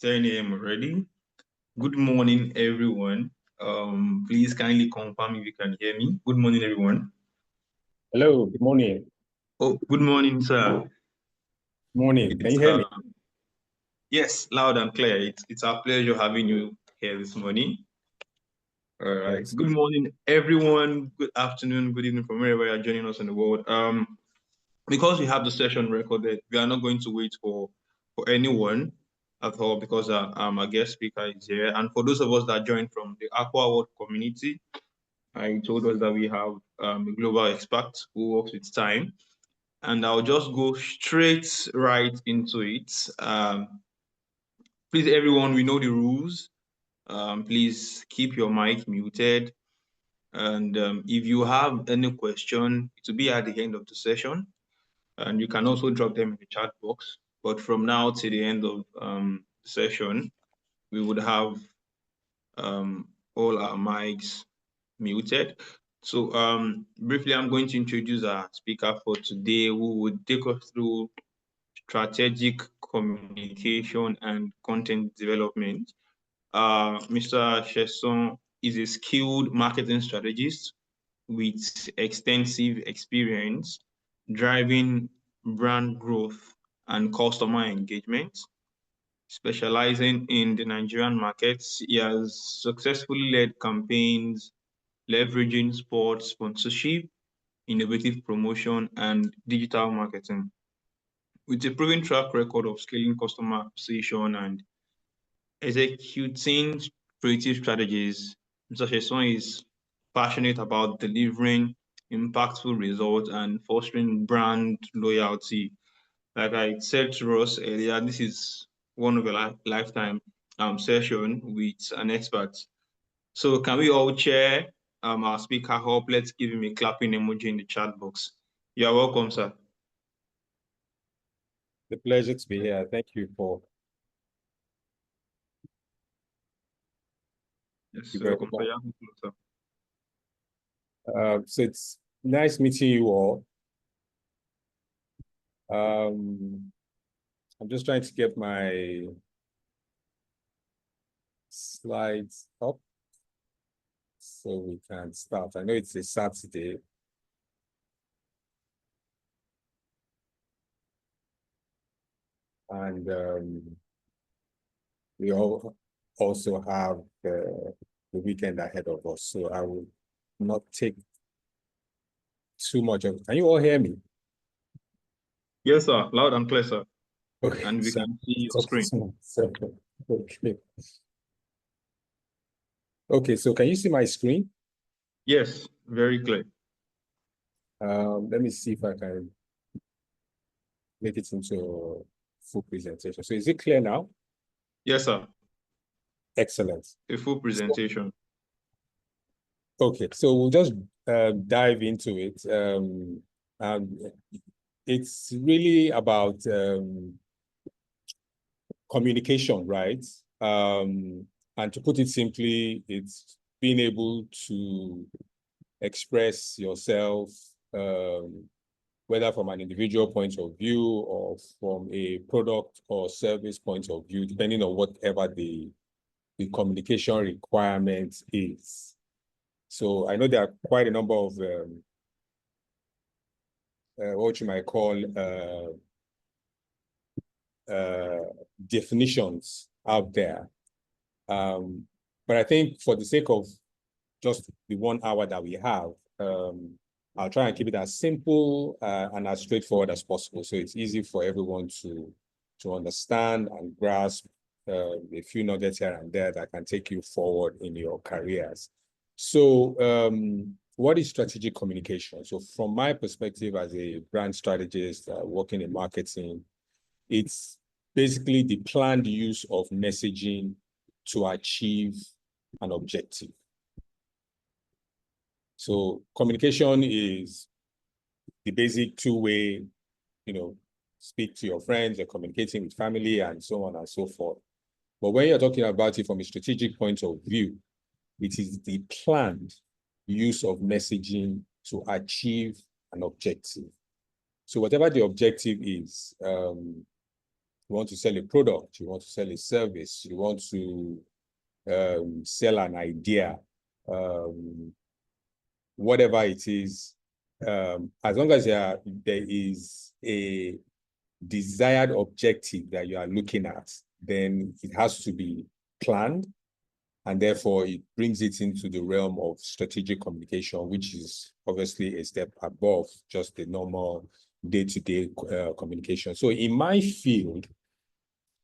10 a.m. already. Good morning, everyone. Please kindly confirm if you can hear me. Good morning, everyone. Hello, good morning. Oh, good morning, sir. Morning. Can you hear me? Yes, loud and clear. It's our pleasure having you here this morning. All right. Yes. Good morning, everyone. Good afternoon, good evening from wherever you're joining us in the world. Because we have the session recorded, we are not going to wait for anyone at all because our guest speaker is here. And for those of us that joined from the Aquaworld community, I told us that we have a global expert who works with time. And I'll just go straight right into it. Please, everyone, we know the rules. Please keep your mic muted. And if you have any question, it will be at the end of the session. And you can also drop them in the chat box. But from now to the end of the session, we would have all our mics muted. So briefly, I'm going to introduce our speaker for today, who would take us through strategic communication and content development. Mr. Sesan is a skilled marketing strategist with extensive experience driving brand growth and customer engagement. Specializing in the Nigerian markets, he has successfully led campaigns leveraging sports sponsorship, innovative promotion, and digital marketing. With a proven track record of scaling customer acquisition and executing creative strategies, Mr. Sheson is passionate about delivering impactful results and fostering brand loyalty. Like I said to Ross earlier, this is one of a lifetime session with an expert. So can we all share our speaker up? Let's give him a clapping emoji in the chat box. You're welcome, sir. The pleasure to be here. Thank you for. Yes, welcome, sir. So it's nice meeting you all. I'm just trying to get my slides up so we can start. I know it's a Saturday. And we all also have the weekend ahead of us. So I will not take too much of it. Can you all hear me? Yes, sir. Loud and clear, sir. Okay. And we can see your screen. Okay. Okay, so can you see my screen? Yes, very clear. Let me see if I can make it into a full presentation. So is it clear now? Yes, sir. Excellent. A full presentation. Okay, so we'll just dive into it. It's really about communication, right? And to put it simply, it's being able to express yourself, whether from an individual point of view or from a product or service point of view, depending on whatever the communication requirement is. So I know there are quite a number of what you might call definitions out there. But I think for the sake of just the 1 hour that we have, I'll try and keep it as simple and as straightforward as possible. So it's easy for everyone to understand and grasp a few nuggets here and there that can take you forward in your careers. So what is strategic communication? So from my perspective as a brand strategist working in marketing, it's basically the planned use of messaging to achieve an objective. So communication is the basic two-way, speak to your friends, you're communicating with family and so on and so forth. But when you're talking about it from a strategic point of view, it is the planned use of messaging to achieve an objective. So whatever the objective is, You want to sell a product, you want to sell a service, you want to sell an idea, whatever it is, as long as there is a desired objective that you are looking at, then it has to be planned. And therefore, it brings it into the realm of strategic communication, which is obviously a step above just the normal day-to-day communication. So in my field,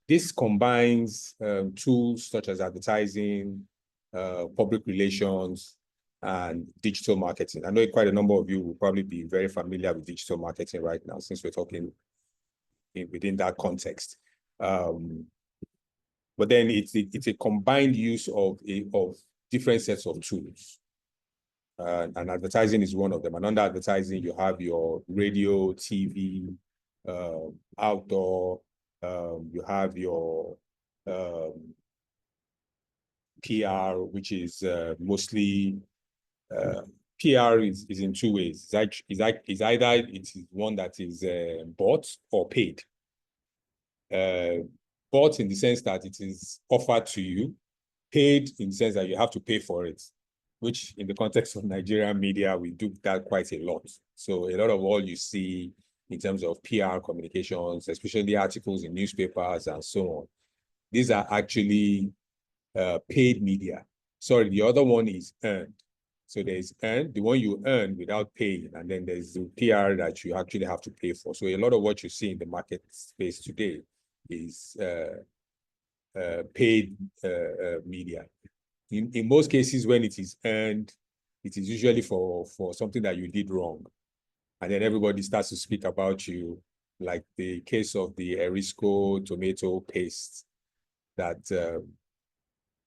this combines tools such as advertising, public relations, and digital marketing. I know quite a number of you will probably be very familiar with digital marketing right now, since we're talking within that context. But then it's a combined use of different sets of tools. And advertising is one of them. And under advertising, you have your radio, TV, outdoor, you have your PR, which is mostly PR is in two ways. It's either it is one that is bought or paid. Bought in the sense that it is offered to you, paid in the sense that you have to pay for it, which in the context of Nigerian media, we do that quite a lot. So a lot of all you see in terms of PR communications, especially articles in newspapers and so on, these are actually paid media. Sorry, the other one is earned. So there's earned, the one you earn without paying, and then there's the PR that you actually have to pay for. So a lot of what you see in the market space today is paid media. In most cases, when it is earned, it is usually for something that you did wrong. And then everybody starts to speak about you, like the case of the Erisco tomato paste that,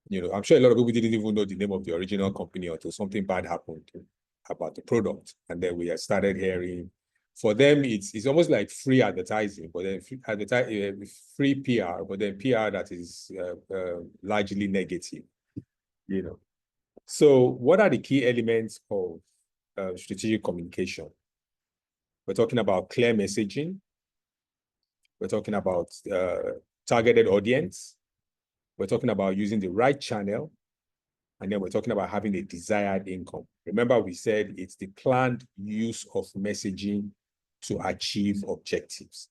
I'm sure a lot of people didn't even know the name of the original company until something bad happened about the product. And then we started hearing, for them, it's almost like free advertising, but then free PR, but then PR that is largely negative, So what are the key elements of strategic communication? We're talking about clear messaging. We're talking about targeted audience. We're talking about using the right channel. And then we're talking about having a desired income. Remember, we said it's the planned use of messaging to achieve objectives.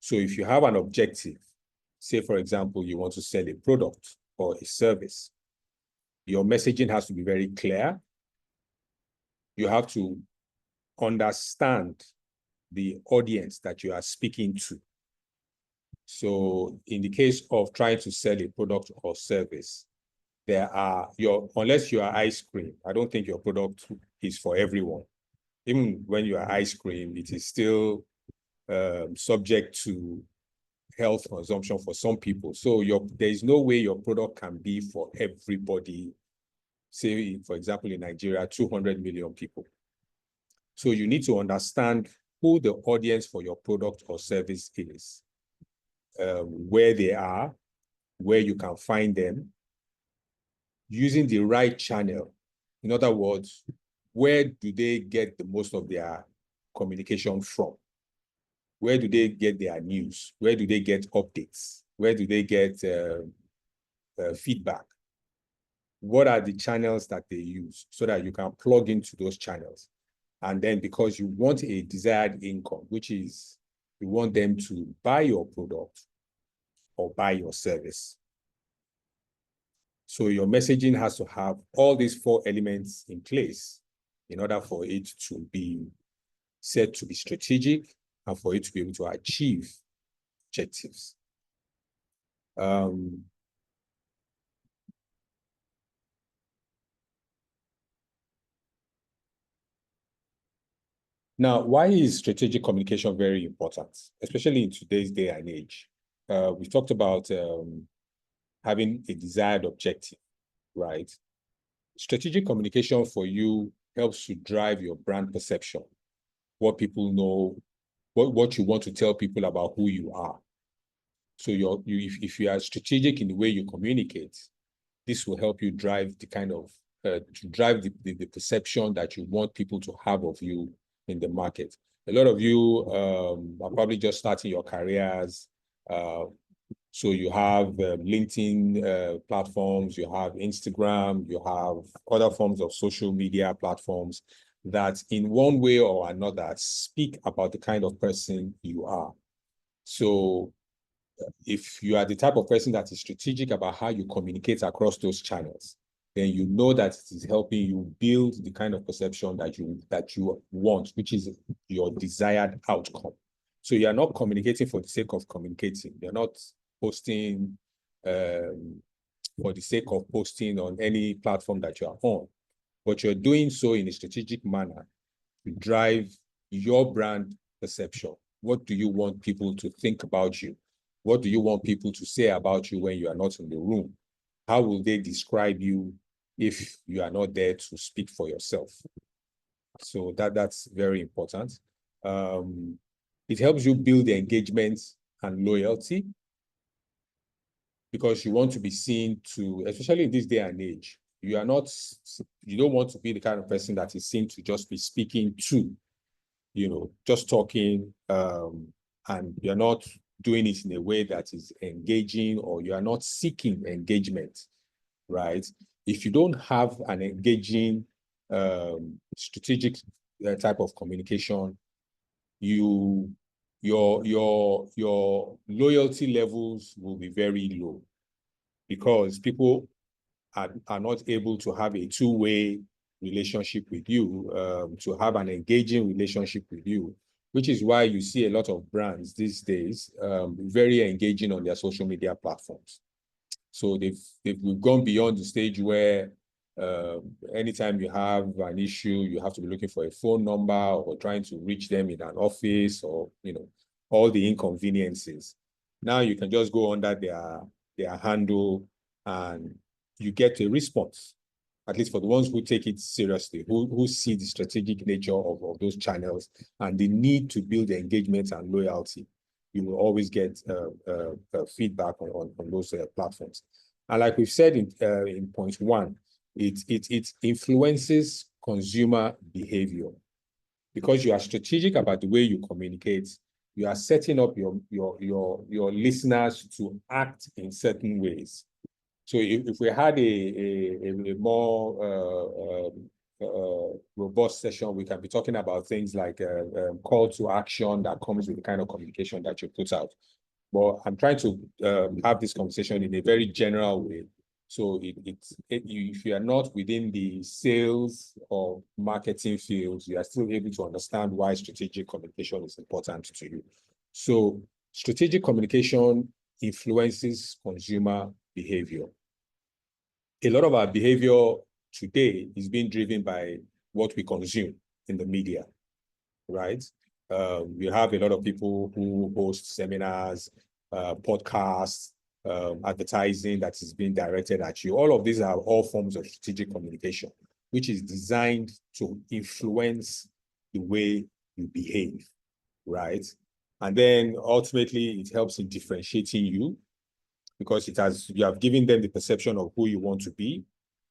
So if you have an objective, say, for example, you want to sell a product or a service, your messaging has to be very clear. You have to understand the audience that you are speaking to. So in the case of trying to sell a product or service, unless you are ice cream, I don't think your product is for everyone. Even when you are ice cream, it is still subject to health consumption for some people. So there is no way your product can be for everybody. Say, for example, in Nigeria, 200 million people. So you need to understand who the audience for your product or service is, where they are, where you can find them, using the right channel. In other words, where do they get the most of their communication from? Where do they get their news? Where do they get updates? Where do they get feedback? What are the channels that they use so that you can plug into those channels? And then because you want a desired income, which is you want them to buy your product or buy your service. So your messaging has to have all these 4 elements in place in order for it to be said to be strategic and for it to be able to achieve objectives. Now, why is strategic communication very important, especially in today's day and age? We talked about having a desired objective, right? Strategic communication for you helps to drive your brand perception, what people know, what you want to tell people about who you are. So if you are strategic in the way you communicate, this will help you drive the kind of, the perception that you want people to have of you in the market. A lot of you are probably just starting your careers So you have LinkedIn platforms, you have Instagram, you have other forms of social media platforms that in one way or another speak about the kind of person you are. So if you are the type of person that is strategic about how you communicate across those channels, then you know that it is helping you build the kind of perception that you want, which is your desired outcome. So you are not communicating for the sake of communicating. You're not posting for the sake of posting on any platform that you are on, but you're doing so in a strategic manner to drive your brand perception. What do you want people to think about you? What do you want people to say about you when you are not in the room? How will they describe you if you are not there to speak for yourself? So that's very important. It helps you build engagement and loyalty because you want to be seen to, especially in this day and age, you don't want to be the kind of person that is seen to just be speaking to, just talking, and you're not doing it in a way that is engaging, or you are not seeking engagement, right? If you don't have an engaging, strategic type of communication, your loyalty levels will be very low because people are not able to have a two-way relationship with you, to have an engaging relationship with you, which is why you see a lot of brands these days very engaging on their social media platforms. So we've gone beyond the stage where anytime you have an issue, you have to be looking for a phone number or trying to reach them in an office, or all the inconveniences. Now you can just go under their handle and you get a response, at least for the ones who take it seriously, who see the strategic nature of those channels and the need to build engagement and loyalty. You will always get feedback on those platforms. And like we've said in point one, it influences consumer behavior. Because you are strategic about the way you communicate, you are setting up your listeners to act in certain ways. So if we had a more robust session, we can be talking about things like call to action that comes with the kind of communication that you put out. But I'm trying to have this conversation in a very general way. So if you are not within the sales or marketing fields, you are still able to understand why strategic communication is important to you. So strategic communication influences consumer behavior. A lot of our behavior today is being driven by what we consume in the media, right? We have a lot of people who host seminars, podcasts, advertising that is being directed at you. All of these are all forms of strategic communication, which is designed to influence the way you behave, right? And then ultimately, it helps in differentiating you because you have given them the perception of who you want to be.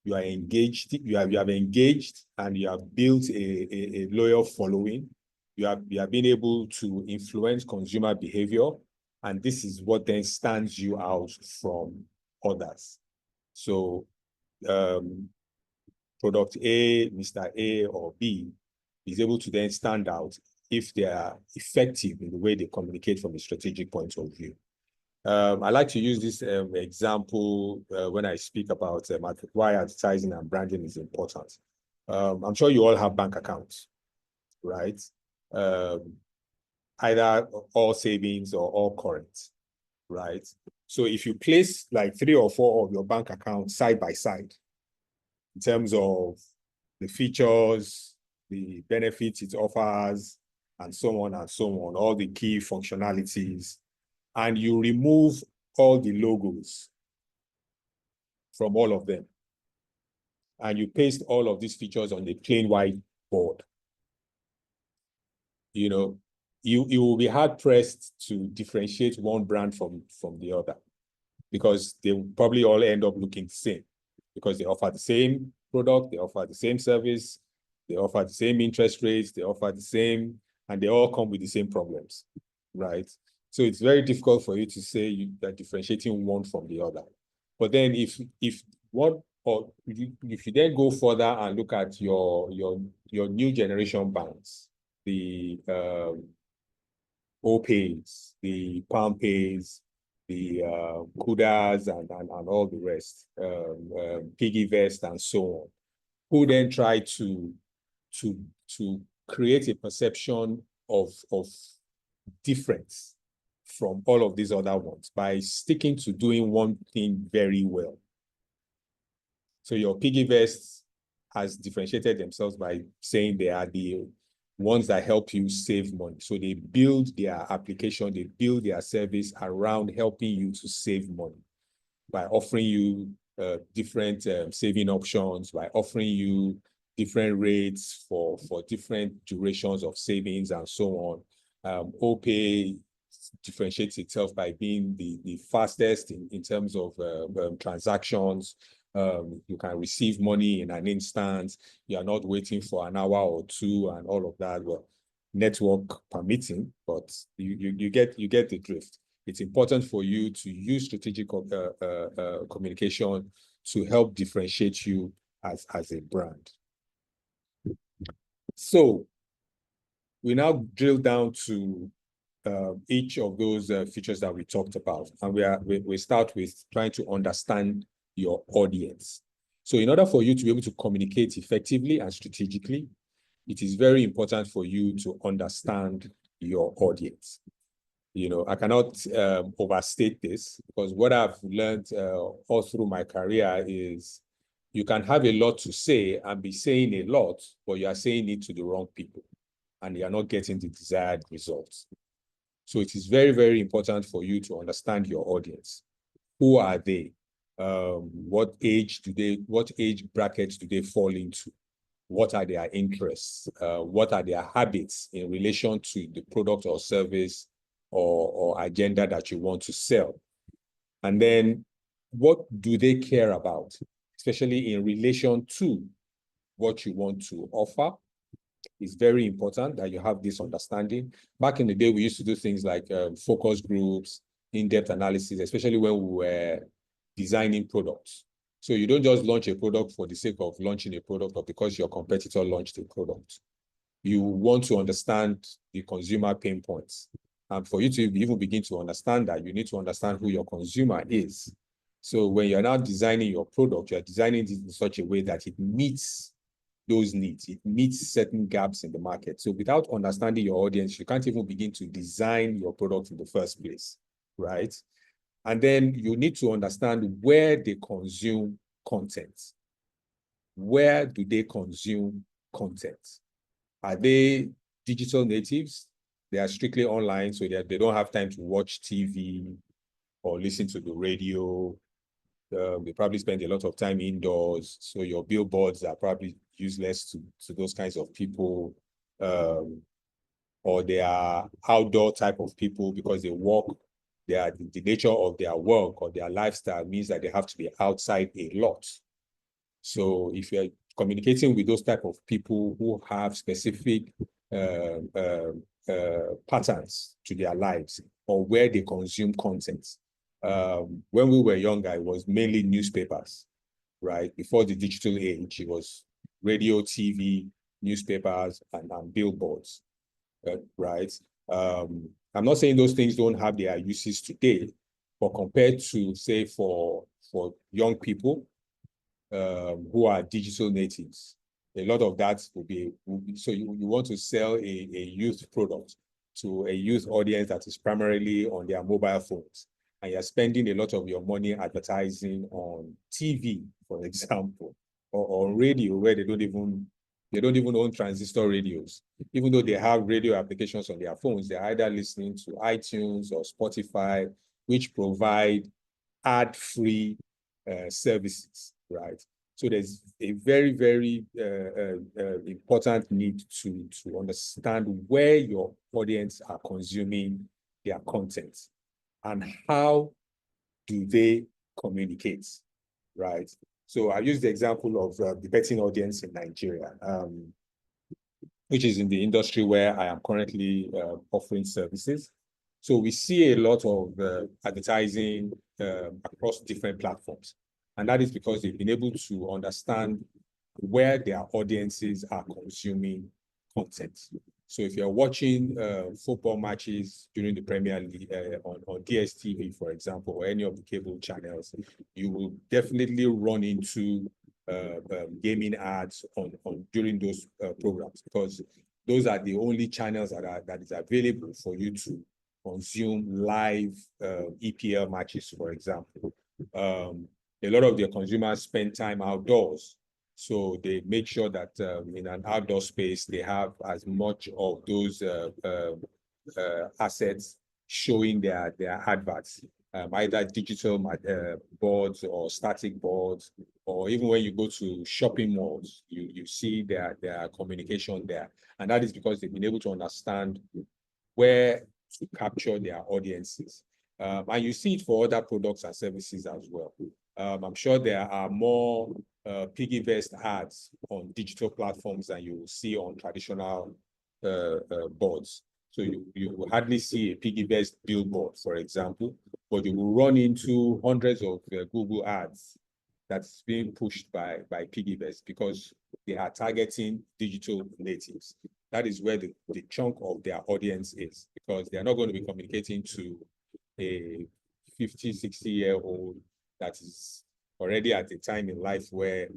You are engaged, you have engaged, and you have built a loyal following. You have been able to influence consumer behavior, and this is what then stands you out from others. So product A, Mr. A or B is able to then stand out if they are effective in the way they communicate from a strategic point of view. I like to use this example when I speak about why advertising and branding is important. I'm sure you all have bank accounts, right? Either all savings or all current, right? So if you place like 3 or 4 of your bank accounts side by side in terms of the features, the benefits it offers, and so on, all the key functionalities, and you remove all the logos from all of them, and you paste all of these features on the plain white board, you will be hard pressed to differentiate one brand from the other, because they will probably all end up looking the same, because they offer the same product, they offer the same service, they offer the same interest rates, they offer the same, and they all come with the same problems, right? So it's very difficult for you to say you're differentiating one from the other. But then if you then go further and look at your new generation banks, the OPays, the PalmPays, the Kudas and all the rest, PiggyVest and so on, who then try to create a perception of difference from all of these other ones by sticking to doing one thing very well. So your PiggyVest has differentiated themselves by saying they are the ones that help you save money. So they build their application, they build their service around helping you to save money by offering you different saving options, by offering you different rates for different durations of savings and so on. OPay differentiates itself by being the fastest in terms of transactions. You can receive money in an instant. You are not waiting for an hour or two and all of that. Well, network permitting, but you get the drift. It's important for you to use strategic communication to help differentiate you as a brand. So we now drill down to each of those features that we talked about, and we start with trying to understand your audience. So in order for you to be able to communicate effectively and strategically, it is very important for you to understand your audience. You know, I cannot overstate this, because what I've learned all through my career is you can have a lot to say and be saying a lot, but you are saying it to the wrong people and you are not getting the desired results. So it is very, very important for you to understand your audience. Who are they? What age brackets do they fall into? What are their interests? What are their habits in relation to the product or service or agenda that you want to sell? And then what do they care about, especially in relation to what you want to offer? It's very important that you have this understanding. Back in the day, we used to do things like focus groups, in-depth analysis, especially when we were designing products. So you don't just launch a product for the sake of launching a product or because your competitor launched a product. You want to understand the consumer pain points. And for you to even begin to understand that, you need to understand who your consumer is. So when you're now designing your product, you're designing it in such a way that it meets those needs. It meets certain gaps in the market. So without understanding your audience, you can't even begin to design your product in the first place, right? And then you need to understand where they consume content. Where do they consume content? Are they digital natives? They are strictly online, so they don't have time to watch TV or listen to the radio. They probably spend a lot of time indoors, so your billboards are probably useless to those kinds of people. Or they are outdoor type of people because they work. The nature of their work or their lifestyle means that they have to be outside a lot. So if you're communicating with those type of people who have specific patterns to their lives or where they consume content. When we were younger, it was mainly newspapers, right? Before the digital age, it was radio, TV, newspapers, and billboards, right? I'm not saying those things don't have their uses today, but compared to, say, for young people who are digital natives, a lot of that will be so you want to sell a youth product to a youth audience that is primarily on their mobile phones, and you're spending a lot of your money advertising on TV, for example, or on radio, where they don't even own transistor radios. Even though they have radio applications on their phones, they're either listening to iTunes or Spotify, which provide ad-free services, right? So there's a very, very important need to understand where your audience are consuming their content and how do they communicate, right? So I use the example of the betting audience in Nigeria, which is in the industry where I am currently offering services. So we see a lot of advertising across different platforms. And that is because they've been able to understand where their audiences are consuming content. So if you're watching football matches during the Premier League on DSTV, for example, or any of the cable channels, you will definitely run into gaming ads during those programs, because those are the only channels that is available for you to consume live EPL matches, for example. A lot of their consumers spend time outdoors, so they make sure that in an outdoor space, they have as much of those assets showing their adverts, either digital boards or static boards, or even when you go to shopping malls, you see their communication there. And that is because they've been able to understand where to capture their audiences. And you see it for other products and services as well. I'm sure there are more piggy-vest ads on digital platforms than you will see on traditional boards. So you will hardly see a piggy-vest billboard, for example, but you will run into hundreds of Google ads that's being pushed by piggy-vest, because they are targeting digital natives. That is where the chunk of their audience is, because they are not going to be communicating to a 50, 60-year-old that is already at a time in life where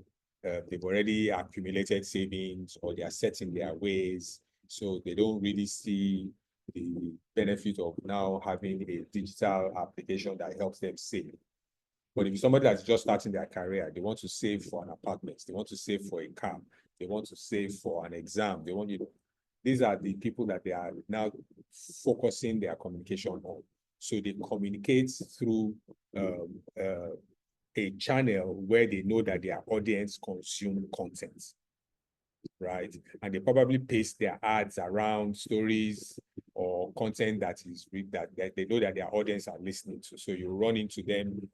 they've already accumulated savings, or they are set in their ways. So they don't really see the benefit of now having a digital application that helps them save. But if somebody that's just starting their career, they want to save for an apartment, they want to save for a car, they want to save for an exam, they want you to, these are the people that they are now focusing their communication on. So they communicate through a channel where they know that their audience consume content, right? And they probably paste their ads around stories or content that is that they know that their audience are listening to. So you run into them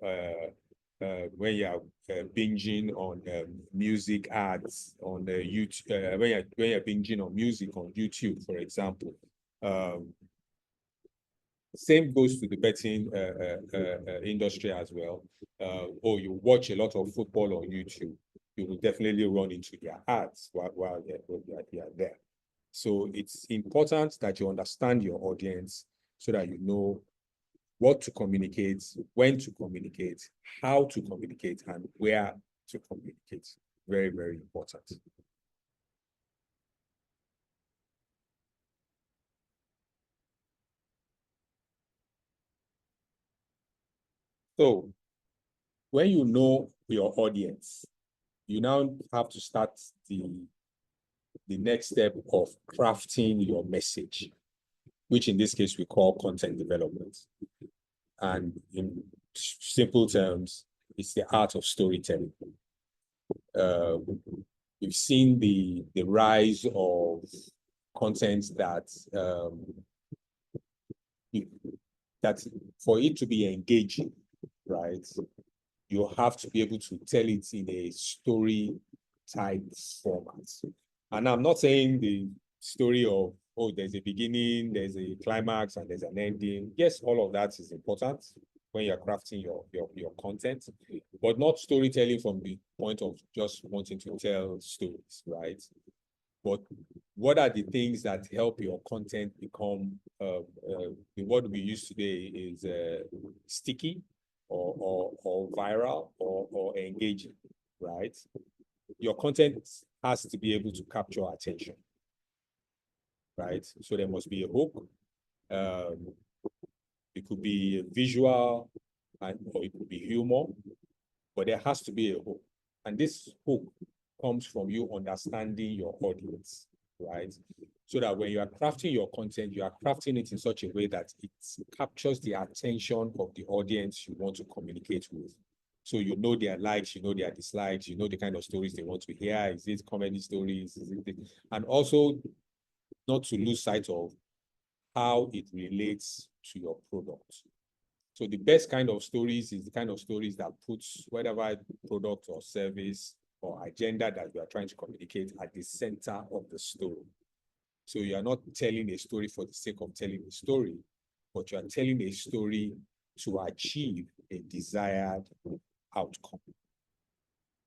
when you're binging on music ads on YouTube, when you're binging on music on YouTube, for example. Same goes to the betting industry as well. Or you watch a lot of football on YouTube, you will definitely run into their ads while they are there. So it's important that you understand your audience so that you know what to communicate, when to communicate, how to communicate, and where to communicate. Very, very important. So when you know your audience, you now have to start the next step of crafting your message, which in this case we call content development. And in simple terms, it's the art of storytelling. We've seen the rise of content that that for it to be engaging, right, you have to be able to tell it in a story type format. And I'm not saying the story of, oh, there's a beginning, there's a climax, and there's an ending. Yes, all of that is important when you're crafting your content, but not storytelling from the point of just wanting to tell stories, right? But what are the things that help your content become, the word we use today is sticky or viral or engaging, right? Your content has to be able to capture attention, right? So there must be a hook. It could be visual, or it could be humor, but there has to be a hook. And this hook comes from you understanding your audience, right? So that when you are crafting your content, you are crafting it in such a way that it captures the attention of the audience you want to communicate with. So you know their likes, you know their dislikes, you know the kind of stories they want to hear. Is it comedy stories? Is it, and also not to lose sight of how it relates to your product. So the best kind of stories is the kind of stories that puts whatever product or service or agenda that you are trying to communicate at the center of the story. So you are not telling a story for the sake of telling a story, but you are telling a story to achieve a desired outcome.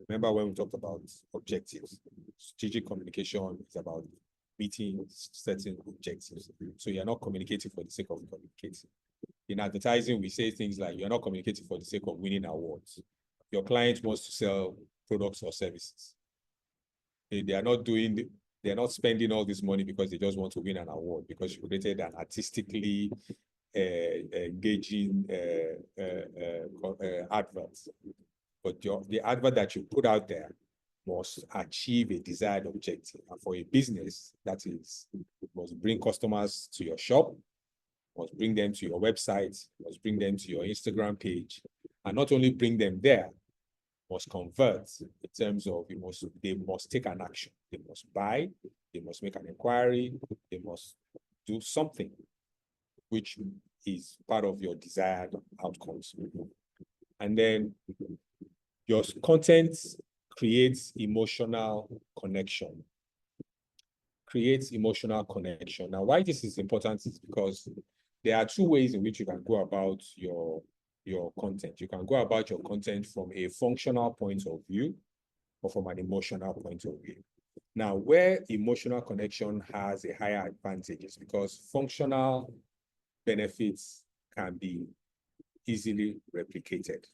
Remember when we talked about objectives? Strategic communication is about meeting certain objectives. So you're not communicating for the sake of communicating. In advertising, we say things like, you're not communicating for the sake of winning awards. Your client wants to sell products or services. They're not spending all this money because they just want to win an award, because you created an artistically engaging advert. But the advert that you put out there must achieve a desired objective. And for a business, that is, it must bring customers to your shop, must bring them to your website, must bring them to your Instagram page, and not only bring them there, must convert in terms of they must take an action. They must buy, they must make an inquiry, they must do something which is part of your desired outcomes. And then your content creates emotional connection. Creates emotional connection. Now, why this is important is because there are two ways in which you can go about your content. You can go about your content from a functional point of view or from an emotional point of view. Now, where emotional connection has a higher advantage is because functional benefits can be easily replicated.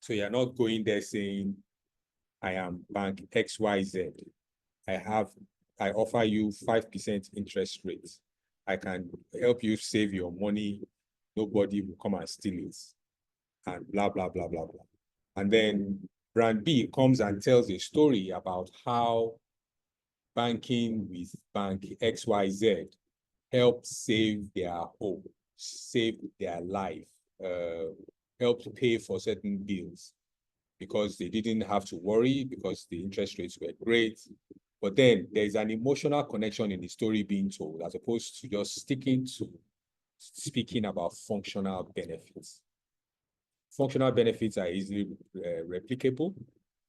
So you're not going there saying, I am bank XYZ. I offer you 5% interest rate. I can help you save your money. Nobody will come and steal it. And blah, blah, blah, blah, blah. And then brand B comes and tells a story about how banking with bank XYZ helped save their home, save their life, helped pay for certain bills because they didn't have to worry because the interest rates were great. But then there's an emotional connection in the story being told as opposed to just sticking to speaking about functional benefits. Functional benefits are easily replicable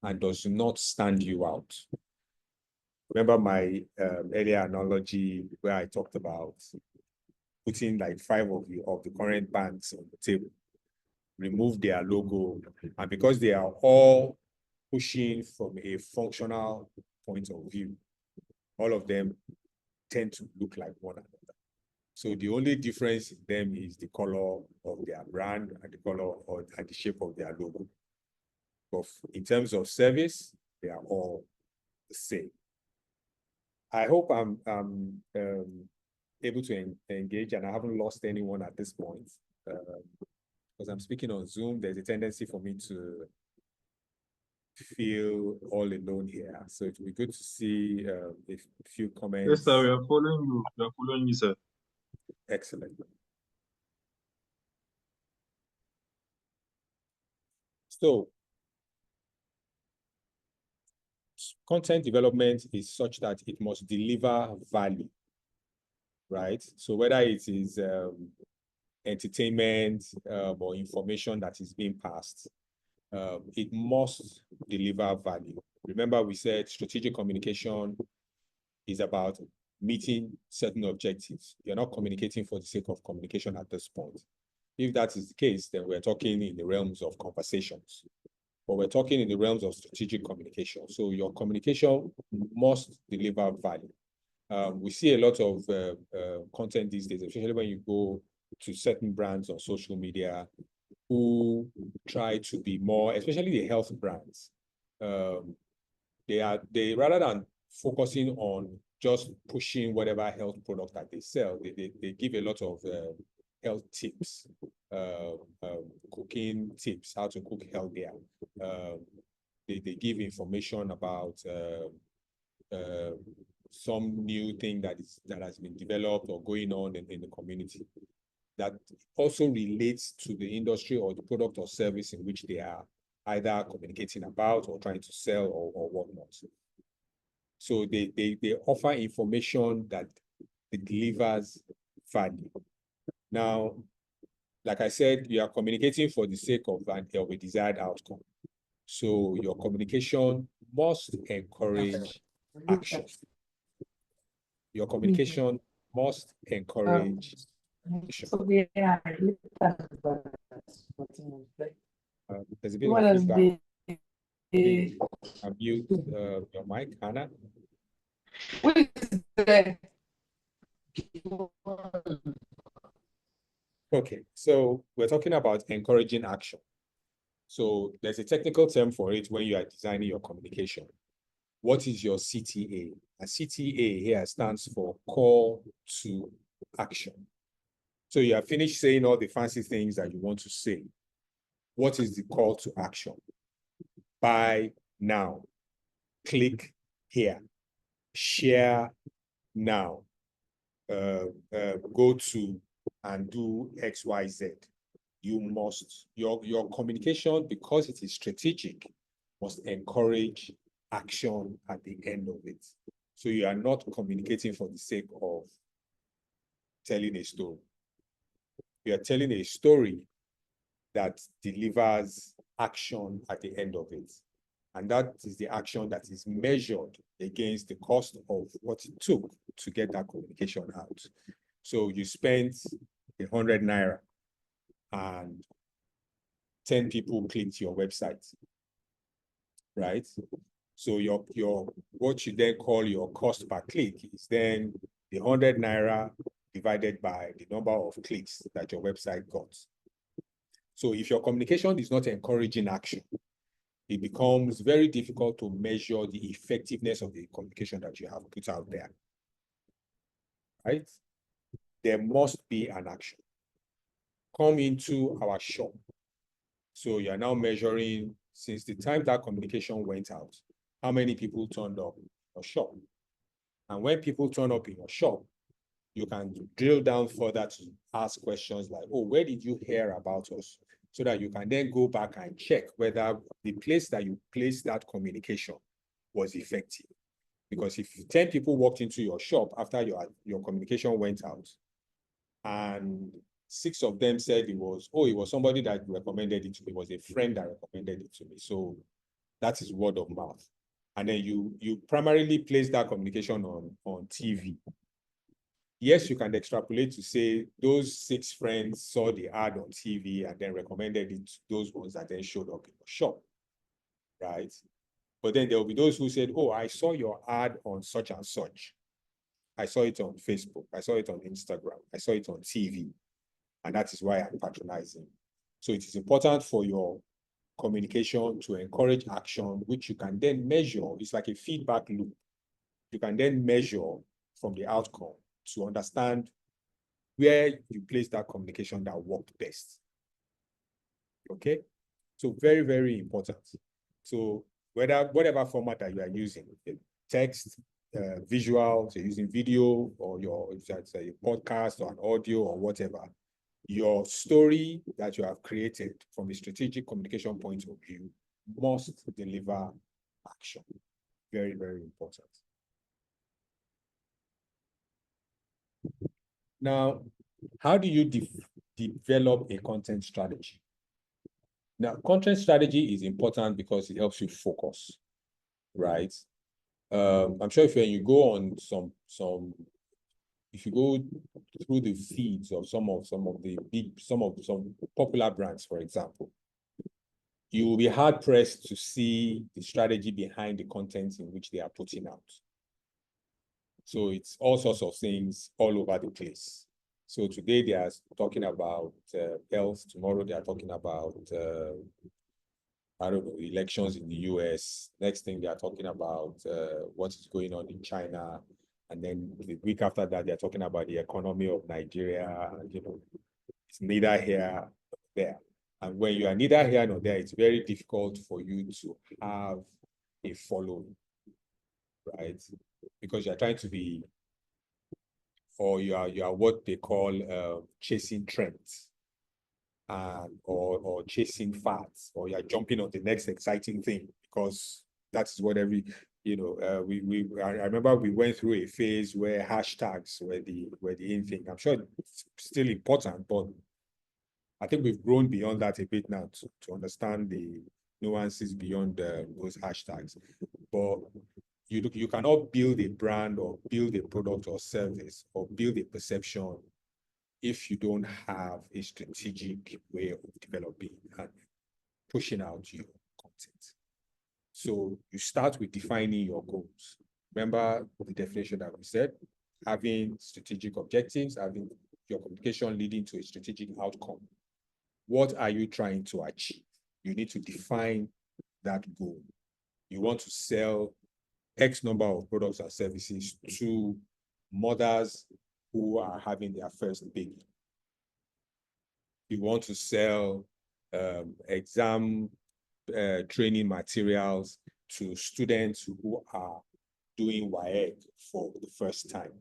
and does not stand you out. Remember my earlier analogy where I talked about putting like 5 of the current banks on the table, remove their logo, and because they are all pushing from a functional point of view, all of them tend to look like one another. So the only difference in them is the color of their brand and the color and the shape of their logo. But in terms of service, they are all the same. I hope I'm able to engage and I haven't lost anyone at this point. Because I'm speaking on Zoom, there's a tendency for me to feel all alone here. So it would be good to see a few comments. Yes, sir, we are following you. We are following you, sir. Excellent. So, content development is such that it must deliver value, right? So whether it is entertainment or information that is being passed, it must deliver value. Remember, we said strategic communication is about meeting certain objectives. You're not communicating for the sake of communication at this point. If that is the case, then we're talking in the realms of conversations, but we're talking in the realms of strategic communication. So your communication must deliver value. We see a lot of content these days, especially when you go to certain brands on social media who try to be more, especially the health brands. They rather than focusing on just pushing whatever health product that they sell, they give a lot of health tips, cooking tips, how to cook healthier. They give information about some new thing that has been developed or going on in the community that also relates to the industry or the product or service in which they are either communicating about or trying to sell or whatnot. So they offer information that delivers value. Now, like I said, you are communicating for the sake of a desired outcome. So your communication must encourage action. Your communication must encourage Sure. So yeah, There's a bit what of does feedback. the Mute your mic, Hannah. what is the Okay, so we're talking about encouraging action. So there's a technical term for it when you are designing your communication. What is your CTA? A CTA here stands for call to action. So you have finished saying all the fancy things that you want to say. What is the call to action? Buy now. Click here. Share now. Go to and do XYZ. You must, your communication, because it is strategic, must encourage action at the end of it. So you are not communicating for the sake of telling a story. You are telling a story that delivers action at the end of it. And that is the action that is measured against the cost of what it took to get that communication out. So you spent 100 naira and 10 people clicked your website, right? So your what you then call your cost per click is then the 100 naira divided by the number of clicks that your website got. So if your communication is not encouraging action, it becomes very difficult to measure the effectiveness of the communication that you have put out there, right? There must be an action. Come into our shop. So you are now measuring, since the time that communication went out, how many people turned up in your shop. And when people turn up in your shop, you can drill down further to ask questions like, oh, where did you hear about us? So that you can then go back and check whether the place that you placed that communication was effective. Because if 10 people walked into your shop after your communication went out, and 6 of them said it was somebody that recommended it to me, it was a friend that recommended it to me. So that is word of mouth. And then you primarily place that communication on TV. Yes, you can extrapolate to say those 6 friends saw the ad on TV and then recommended it to those ones that then showed up in the shop, right? But then there will be those who said, oh, I saw your ad on such and such. I saw it on Facebook. I saw it on Instagram. I saw it on TV. And that is why I'm patronizing. So it is important for your communication to encourage action, which you can then measure. It's like a feedback loop. You can then measure from the outcome to understand where you place that communication that worked best. Okay? So very, very important. So whatever format that you are using, text, visual, so using video, or if that's a podcast or an audio or whatever, your story that you have created from a strategic communication point of view must deliver action. Very, very important. Now, how do you develop a content strategy? Now, content strategy is important because it helps you focus, right? I'm sure if you go on if you go through the feeds of some popular brands, for example, you will be hard pressed to see the strategy behind the content in which they are putting out. So it's all sorts of things all over the place. So today they are talking about health. Tomorrow they are talking about I don't know, elections in the US. Next thing they are talking about what is going on in China. And then the week after that, they're talking about the economy of Nigeria. You know, it's neither here nor there. And when you are neither here nor there, it's very difficult for you to have a following, right? Because you're trying to be, or you are what they call chasing trends, or chasing fads, or you're jumping on the next exciting thing because that's what every, I remember we went through a phase where hashtags were the in thing. I'm sure it's still important, but I think we've grown beyond that a bit now to understand the nuances beyond those hashtags. But you cannot build a brand or build a product or service or build a perception if you don't have a strategic way of developing and pushing out your content. So you start with defining your goals. Remember the definition that we said, having strategic objectives, having your communication leading to a strategic outcome. What are you trying to achieve? You need to define that goal. You want to sell X number of products and services to mothers who are having their first baby. You want to sell exam training materials to students who are doing YEC for the first time.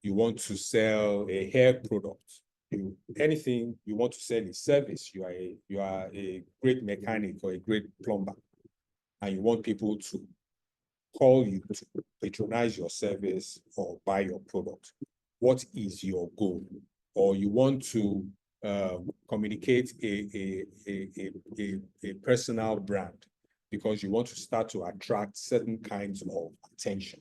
You want to sell a hair product. Anything you want to sell a service. You are a great mechanic or a great plumber, and you want people to call you to patronize your service or buy your product. What is your goal? Or you want to communicate a personal brand because you want to start to attract certain kinds of attention.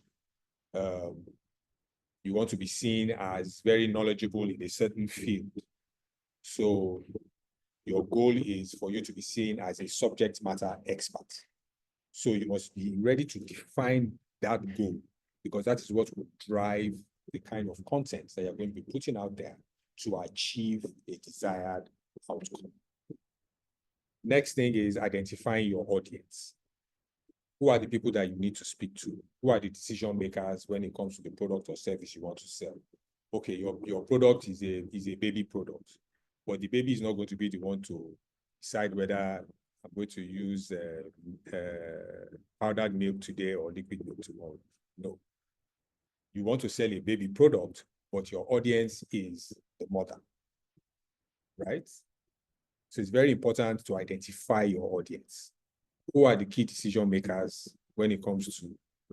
You want to be seen as very knowledgeable in a certain field. So your goal is for you to be seen as a subject matter expert. So you must be ready to define that goal, because that is what will drive the kind of content that you're going to be putting out there to achieve a desired outcome. Next thing is identifying your audience. Who are the people that you need to speak to? Who are the decision makers when it comes to the product or service you want to sell? Okay, your product is a baby product, but the baby is not going to be the one to decide whether I'm going to use powdered milk today or liquid milk tomorrow. No. You want to sell a baby product, but your audience is the mother, right? So it's very important to identify your audience. Who are the key decision makers when it comes to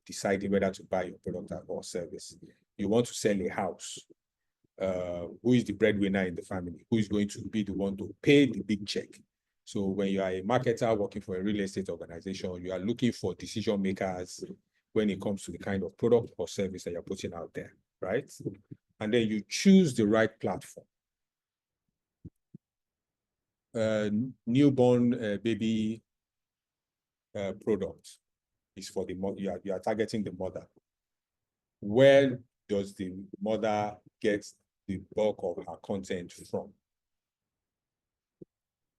deciding whether to buy your product or service? You want to sell a house. Who is the breadwinner in the family? Who is going to be the one to pay the big check? So when you are a marketer working for a real estate organization, you are looking for decision makers when it comes to the kind of product or service that you're putting out there, right? And then you choose the right platform. Newborn baby product is for the mother. You are targeting the mother. Where does the mother get the bulk of her content from?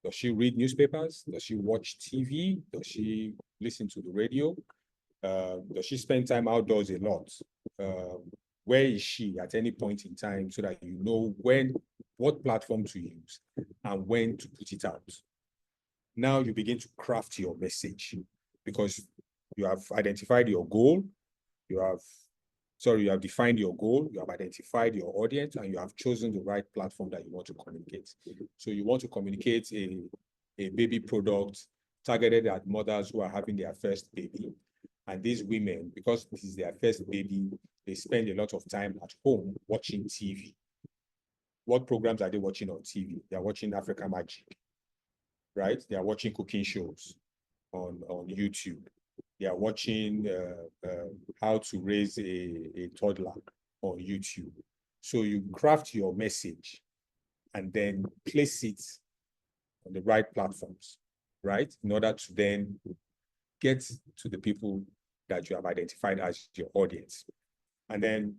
Does she read newspapers? Does she watch TV? Does she listen to the radio? Does she spend time outdoors a lot? Where is she at any point in time, so that you know what platform to use and when to put it out? Now you begin to craft your message, because you have identified your goal, you have defined your goal, you have identified your audience, and you have chosen the right platform that you want to communicate. So you want to communicate a baby product targeted at mothers who are having their first baby. And these women, because this is their first baby, they spend a lot of time at home watching TV. What programs are they watching on TV? They are watching Africa Magic, right? They are watching cooking shows on YouTube. They are watching how to raise a toddler on YouTube. So you craft your message and then place it on the right platforms, right? In order to then get to the people that you have identified as your audience. And then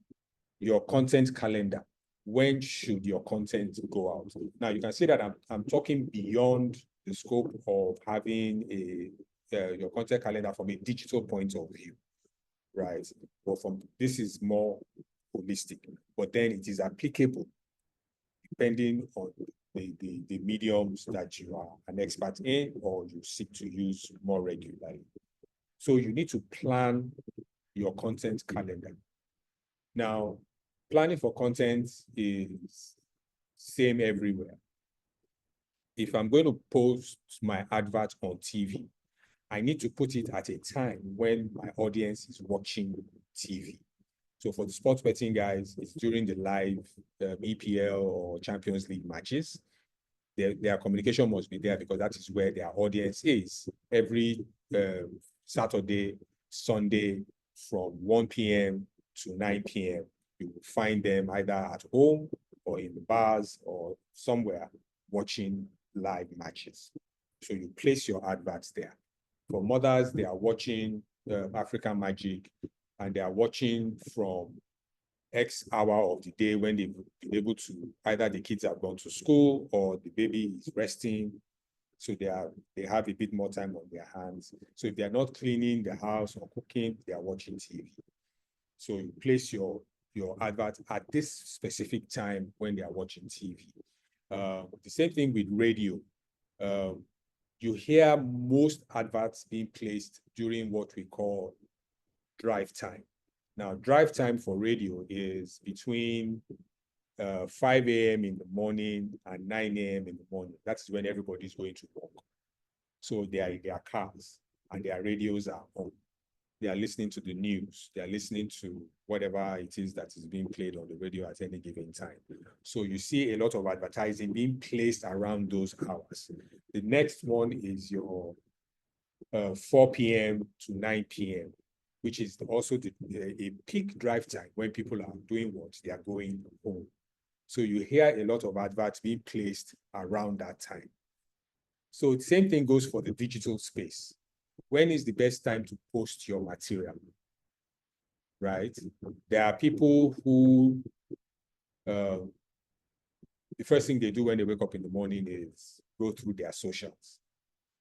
your content calendar. When should your content go out? Now you can see that I'm talking beyond the scope of having your content calendar from a digital point of view, right? But this is more holistic, but then it is applicable depending on the mediums that you are an expert in or you seek to use more regularly. So you need to plan your content calendar. Now, planning for content is same everywhere. If I'm going to post my advert on TV, I need to put it at a time when my audience is watching TV. So for the sports betting guys, it's during the live EPL or Champions League matches. Their communication must be there, because that is where their audience is. Every Saturday, Sunday, from 1 p.m. to 9 p.m., you will find them either at home or in the bars or somewhere watching live matches. So you place your adverts there. For mothers, they are watching African Magic, and they are watching from X hour of the day when they've been able to, either the kids have gone to school or the baby is resting. So they have a bit more time on their hands. So if they're not cleaning the house or cooking, they are watching TV. So you place your advert at this specific time when they are watching TV. The same thing with radio. You hear most adverts being placed during what we call drive time. Now, drive time for radio is between 5 a.m. in the morning and 9 a.m. in the morning. That's when everybody's going to work. So they are in their cars and their radios are on. They are listening to the news. They are listening to whatever it is that is being played on the radio at any given time. So you see a lot of advertising being placed around those hours. The next one is your 4 p.m. to 9 p.m., which is also a peak drive time when people are doing what? They are going home. So you hear a lot of adverts being placed around that time. So the same thing goes for the digital space. When is the best time to post your material? Right? There are people who, the first thing they do when they wake up in the morning is go through their socials.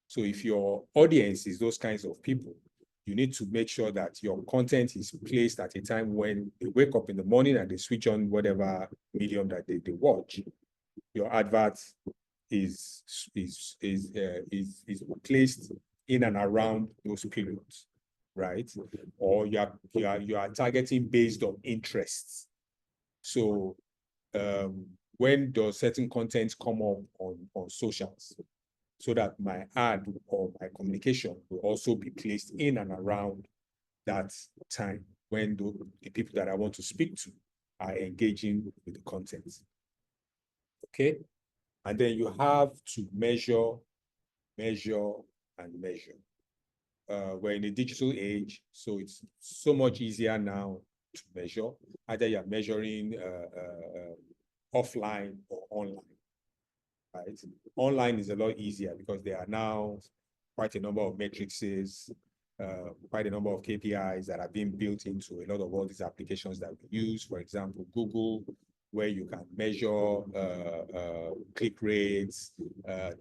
So if your audience is those kinds of people, you need to make sure that your content is placed at a time when they wake up in the morning and they switch on whatever medium that they watch. Your advert is placed in and around those periods, right? Or you are targeting based on interests. So when does certain content come up on socials, so that my ad or my communication will also be placed in and around that time when the people that I want to speak to are engaging with the content. Okay? And then you have to measure, and measure. We're in a digital age, so it's so much easier now to measure. Either you're measuring offline or online. Right? Online is a lot easier because there are now quite a number of matrices, quite a number of KPIs that are being built into a lot of all these applications that we use. For example, Google, where you can measure click rates,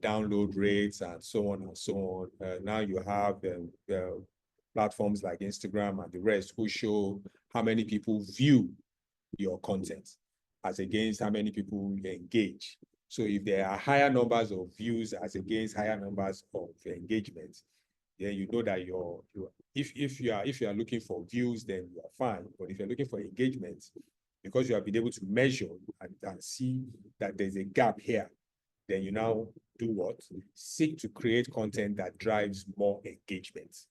download rates, and so on and so on. Now you have platforms like Instagram and the rest who show how many people view your content as against how many people engage. So if there are higher numbers of views as against higher numbers of engagement, then you know that if you are looking for views, then you are fine. But if you're looking for engagement, because you have been able to measure and see that there's a gap here, then you now do what? Seek to create content that drives more engagement.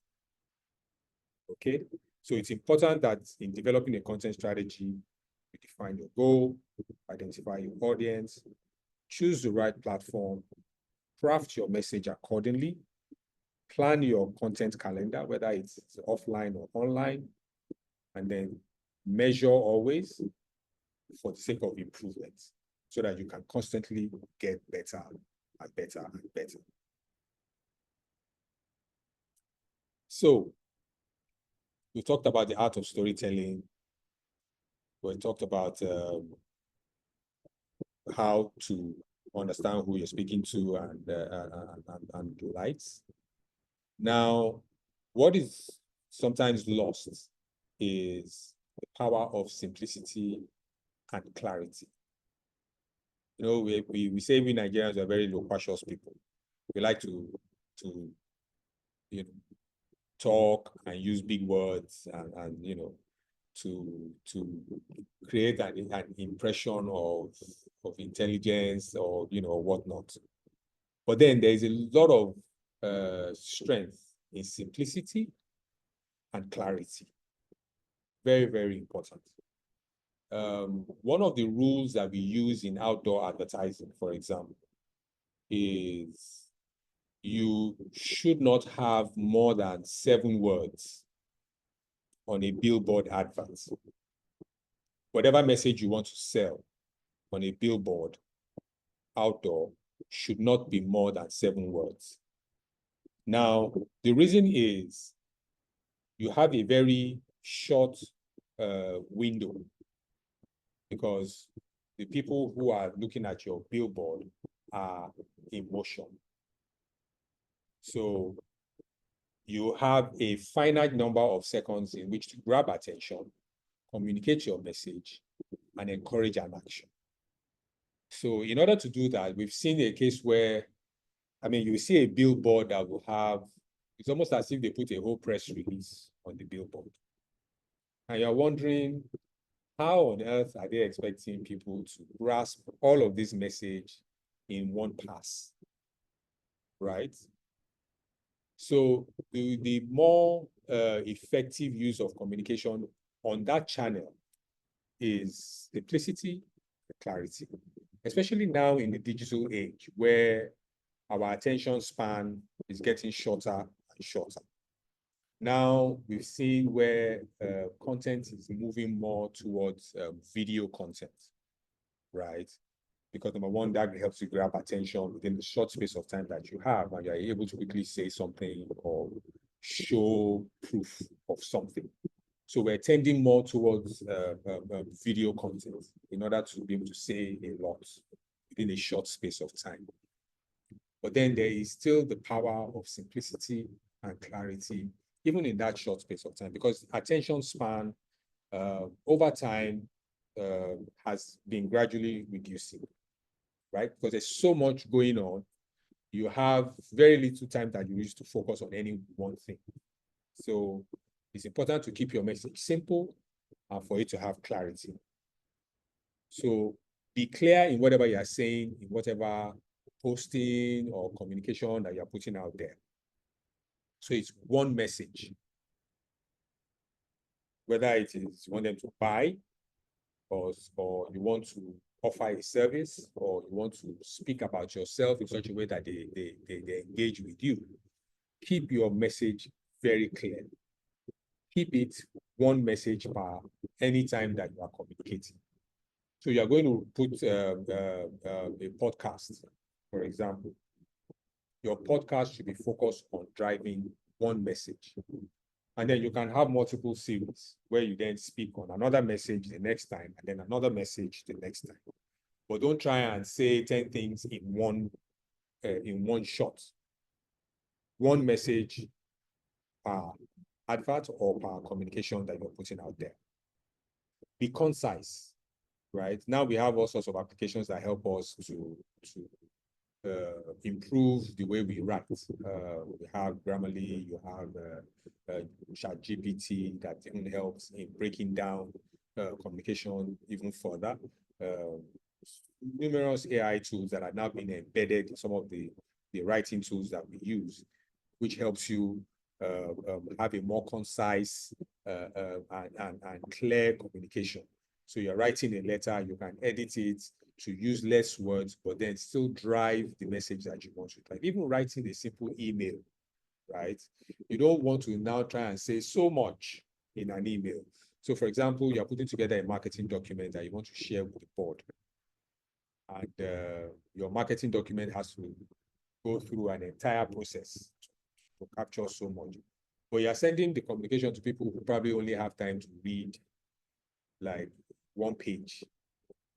Okay? So it's important that in developing a content strategy, you define your goal, identify your audience, choose the right platform, craft your message accordingly, plan your content calendar, whether it's offline or online, and then measure always for the sake of improvement so that you can constantly get better and better and better. So we talked about the art of storytelling. We talked about how to understand who you're speaking to and the likes. Now, what is sometimes lost is the power of simplicity and clarity. You know, we say we Nigerians are very loquacious people. We like to you know, talk and use big words and you know, to create an impression of intelligence or you know whatnot. But then there is a lot of strength in simplicity and clarity. Very, very important. One of the rules that we use in outdoor advertising, for example, is you should not have more than 7 words on a billboard advert. whatever message you want to sell on a billboard outdoor should not be more than 7 words. Now, the reason is you have a very short window, because the people who are looking at your billboard are in motion. So you have a finite number of seconds in which to grab attention, communicate your message, and encourage an action. So in order to do that, we've seen a case where, I mean, you see a billboard that will have, it's almost as if they put a whole press release on the billboard. And you're wondering, how on earth are they expecting people to grasp all of this message in one pass, right? So the more effective use of communication on that channel is simplicity and clarity, especially now in the digital age where our attention span is getting shorter and shorter. Now we've seen where content is moving more towards video content, right? Because number one, that helps you grab attention within the short space of time that you have, and you're able to quickly say something or show proof of something. So we're tending more towards video content in order to be able to say a lot within a short space of time. But then there is still the power of simplicity and clarity, even in that short space of time, because attention span over time has been gradually reducing, right? Because there's so much going on, you have very little time that you use to focus on any one thing. So it's important to keep your message simple and for it to have clarity. So be clear in whatever you are saying, in whatever posting or communication that you're putting out there. So it's one message. Whether it is you want them to buy, or you want to offer a service, or you want to speak about yourself in such a way that they engage with you. Keep your message very clear. Keep it one message per anytime that you are communicating. So you are going to put a podcast, for example. Your podcast should be focused on driving one message. And then you can have multiple series where you then speak on another message the next time, and then another message the next time. But don't try and say 10 things in one shot. One message per advert or per communication that you're putting out there. Be concise, right? Now we have all sorts of applications that help us to improve the way we write. We have Grammarly, you have ChatGPT that even helps in breaking down communication even further. Numerous AI tools that are now being embedded in some of the writing tools that we use, which helps you have a more concise and clear communication. So you're writing a letter, you can edit it to use less words, but then still drive the message that you want to drive. Even writing a simple email, right? You don't want to now try and say so much in an email. So for example, you're putting together a marketing document that you want to share with the board. And your marketing document has to go through an entire process to capture so much. But you're sending the communication to people who probably only have time to read like one page.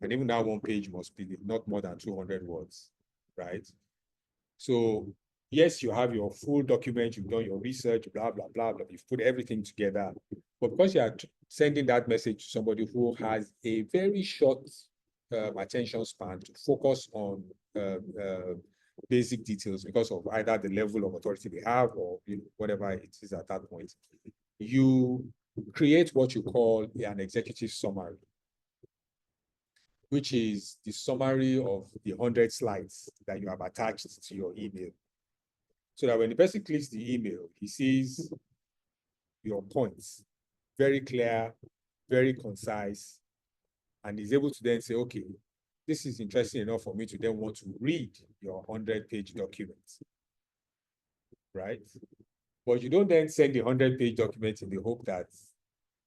And even that one page must be not more than 200 words, right? So yes, you have your full document, you've done your research, blah, blah, blah, blah. You've put everything together. But because you are sending that message to somebody who has a very short attention span to focus on basic details because of either the level of authority they have or whatever it is at that point, you create what you call an executive summary, which is the summary of the 100 slides that you have attached to your email. So that when the person clicks the email, he sees your points, very clear, very concise, and is able to then say, okay, this is interesting enough for me to then want to read your 100-page document, right? But you don't then send the 100-page document in the hope that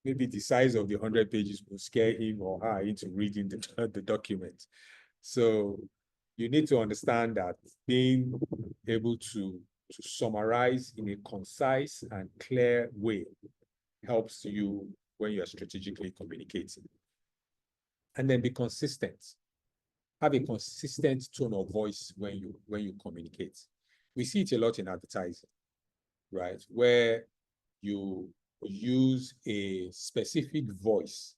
maybe the size of the 100 pages will scare him or her into reading the document. So you need to understand that being able to summarize in a concise and clear way helps you when you're strategically communicating. And then be consistent. Have a consistent tone of voice when you communicate. We see it a lot in advertising, right? Where you use a specific voice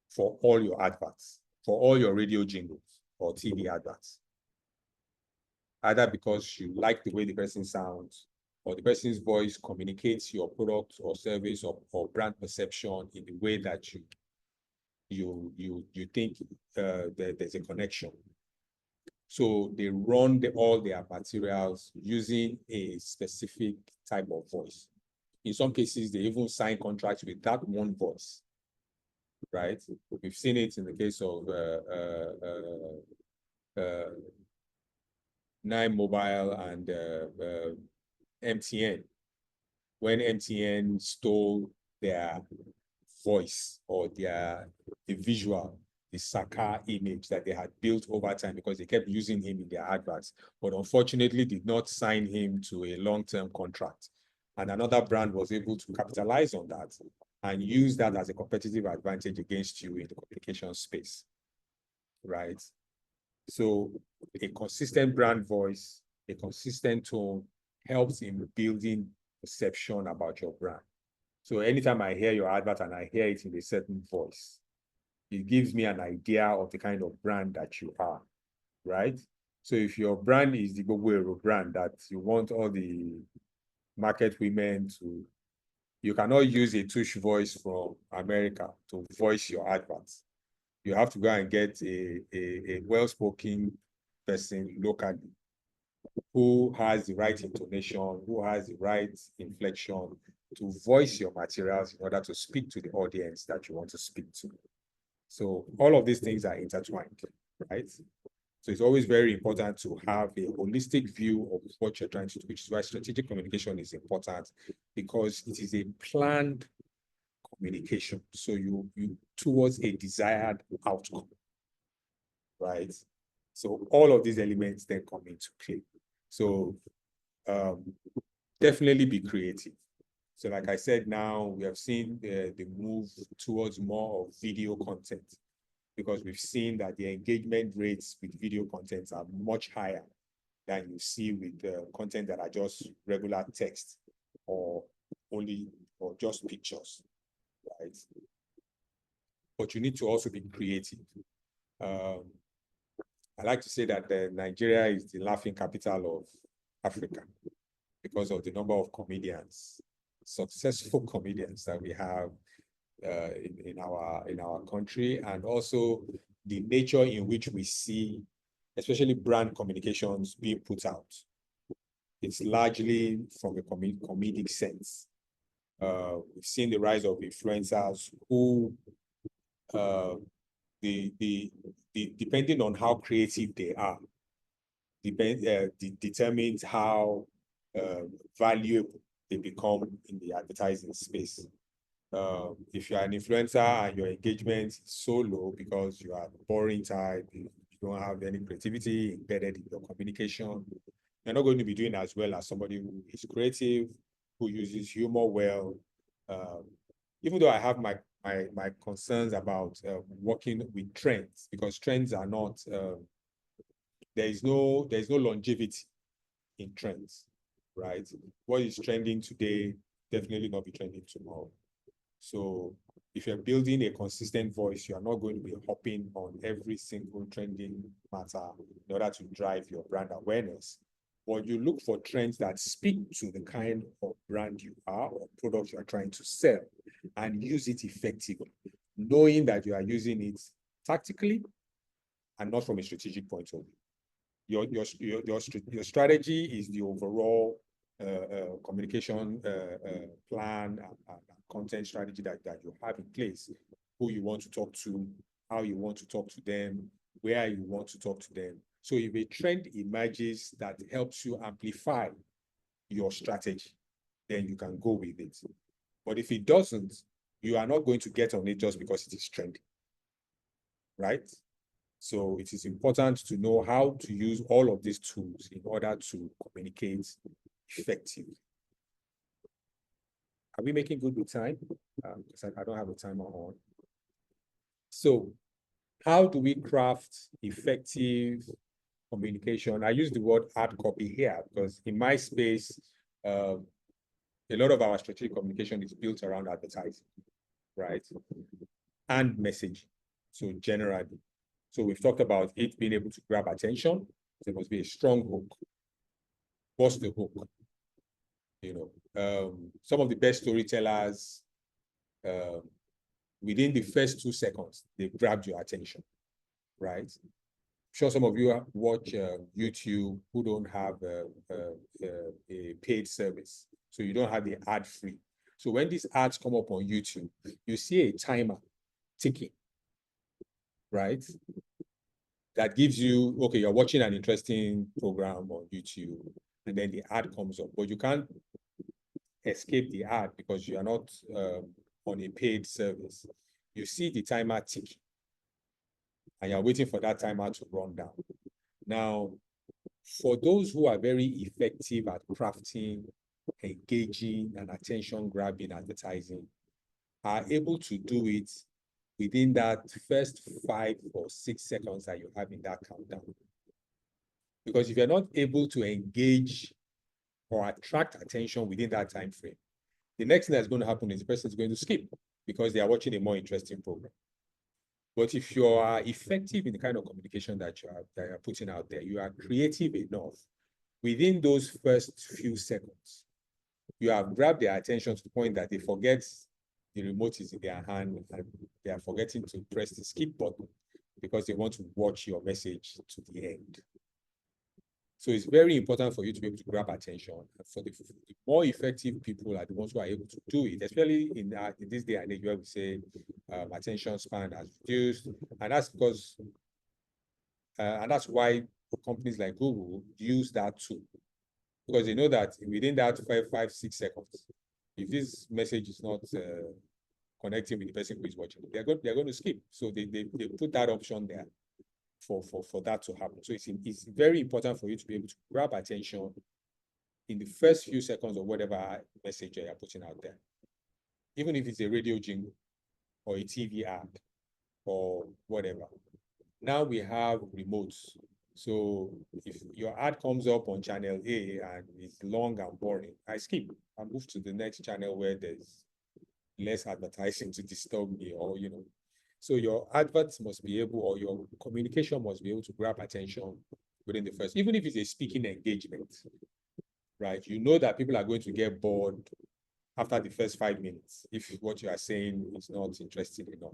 for all your adverts, for all your radio jingles or TV adverts. Either because you like the way the person sounds, or the person's voice communicates your product or service or brand perception in the way that you think there's a connection. So they run all their materials using a specific type of voice. In some cases, they even sign contracts with that one voice, right? We've seen it in the case of Nine Mobile and MTN. When MTN stole their voice or the visual, the Saka image that they had built over time because they kept using him in their adverts, but unfortunately did not sign him to a long-term contract. And another brand was able to capitalize on that and use that as a competitive advantage against you in the communication space, right? So a consistent brand voice, a consistent tone helps in building perception about your brand. So anytime I hear your advert and I hear it in a certain voice, it gives me an idea of the kind of brand that you are, right? So if your brand is the Gogwero brand that you want all the market women to, you cannot use a tush voice from America to voice your adverts. You have to go and get a well-spoken person locally who has the right intonation, who has the right inflection to voice your materials in order to speak to the audience that you want to speak to. So all of these things are intertwined, right? So it's always very important to have a holistic view of what you're trying to do, which is why strategic communication is important, because it is a planned communication. So you towards a desired outcome, right? So all of these elements then come into play. So definitely be creative. So like I said, now we have seen the move towards more of video content, because we've seen that the engagement rates with video content are much higher than you see with content that are just regular text or just pictures, right? But you need to also be creative. I like to say that Nigeria is the laughing capital of Africa because of the number of comedians, successful comedians that we have in our country, and also the nature in which we see, especially brand communications being put out. It's largely from a comedic sense. We've seen the rise of influencers who, depending on how creative they are, determines how valuable they become in the advertising space. If you're an influencer and your engagement is so low because you are a boring type, you don't have any creativity embedded in your communication, you're not going to be doing as well as somebody who is creative, who uses humor well. Even though I have my concerns about working with trends, because trends are not, there's no longevity in trends, right? What is trending today definitely not be trending tomorrow. So if you're building a consistent voice, you are not going to be hopping on every single trending matter in order to drive your brand awareness. But you look for trends that speak to the kind of brand you are or product you are trying to sell, and use it effectively, knowing that you are using it tactically and not from a strategic point of view. Your strategy is the overall communication plan and content strategy that you have in place, who you want to talk to, how you want to talk to them, where you want to talk to them. So if a trend emerges that helps you amplify your strategy, then you can go with it. But if it doesn't, you are not going to get on it just because it is trending, right? So it is important to know how to use all of these tools in order to communicate effectively. Are we making good with time? Because I don't have a timer on. So how do we craft effective communication? I use the word hard copy here because in my space, a lot of our strategic communication is built around advertising, right? And messaging. So generally. So we've talked about it being able to grab attention. There must be a strong hook. What's the hook? You know, some of the best storytellers, within the first 2 seconds, they grabbed your attention, right? I'm sure some of you watch YouTube who don't have a paid service. So you don't have the ad free. So when these ads come up on YouTube, you see a timer ticking, right? That gives you, okay, you're watching an interesting program on YouTube, and then the ad comes up, but you can't escape the ad because you are not on a paid service. You see the timer ticking, and you're waiting for that timer to run down. Now, for those who are very effective at crafting, engaging, and attention-grabbing advertising, are able to do it within that first 5 or 6 seconds that you have in that countdown. Because if you're not able to engage or attract attention within that time frame, the next thing that's going to happen is the person is going to skip because they are watching a more interesting program. But if you are effective in the kind of communication that you are putting out there, you are creative enough, within those first few seconds, you have grabbed their attention to the point that they forget the remote is in their hand and they are forgetting to press the skip button because they want to watch your message to the end. So it's very important for you to be able to grab attention. For the more effective people are the ones who are able to do it, especially in this day and age where we say attention span has reduced. And that's because, and that's why companies like Google use that tool. Because they know that within that 5, 6 seconds, if this message is not connecting with the person who is watching, they're going to skip. So they put that option there for that to happen. So it's very important for you to be able to grab attention in the first few seconds of whatever message you're putting out there. Even if it's a radio jingle or a TV ad or whatever. Now we have remotes. So if your ad comes up on channel A and it's long and boring, I skip and move to the next channel where there's less advertising to disturb me, or so your adverts must be able, or your communication must be able to grab attention within the first, even if it's a speaking engagement, right? You know that people are going to get bored after the first 5 minutes if what you are saying is not interesting enough.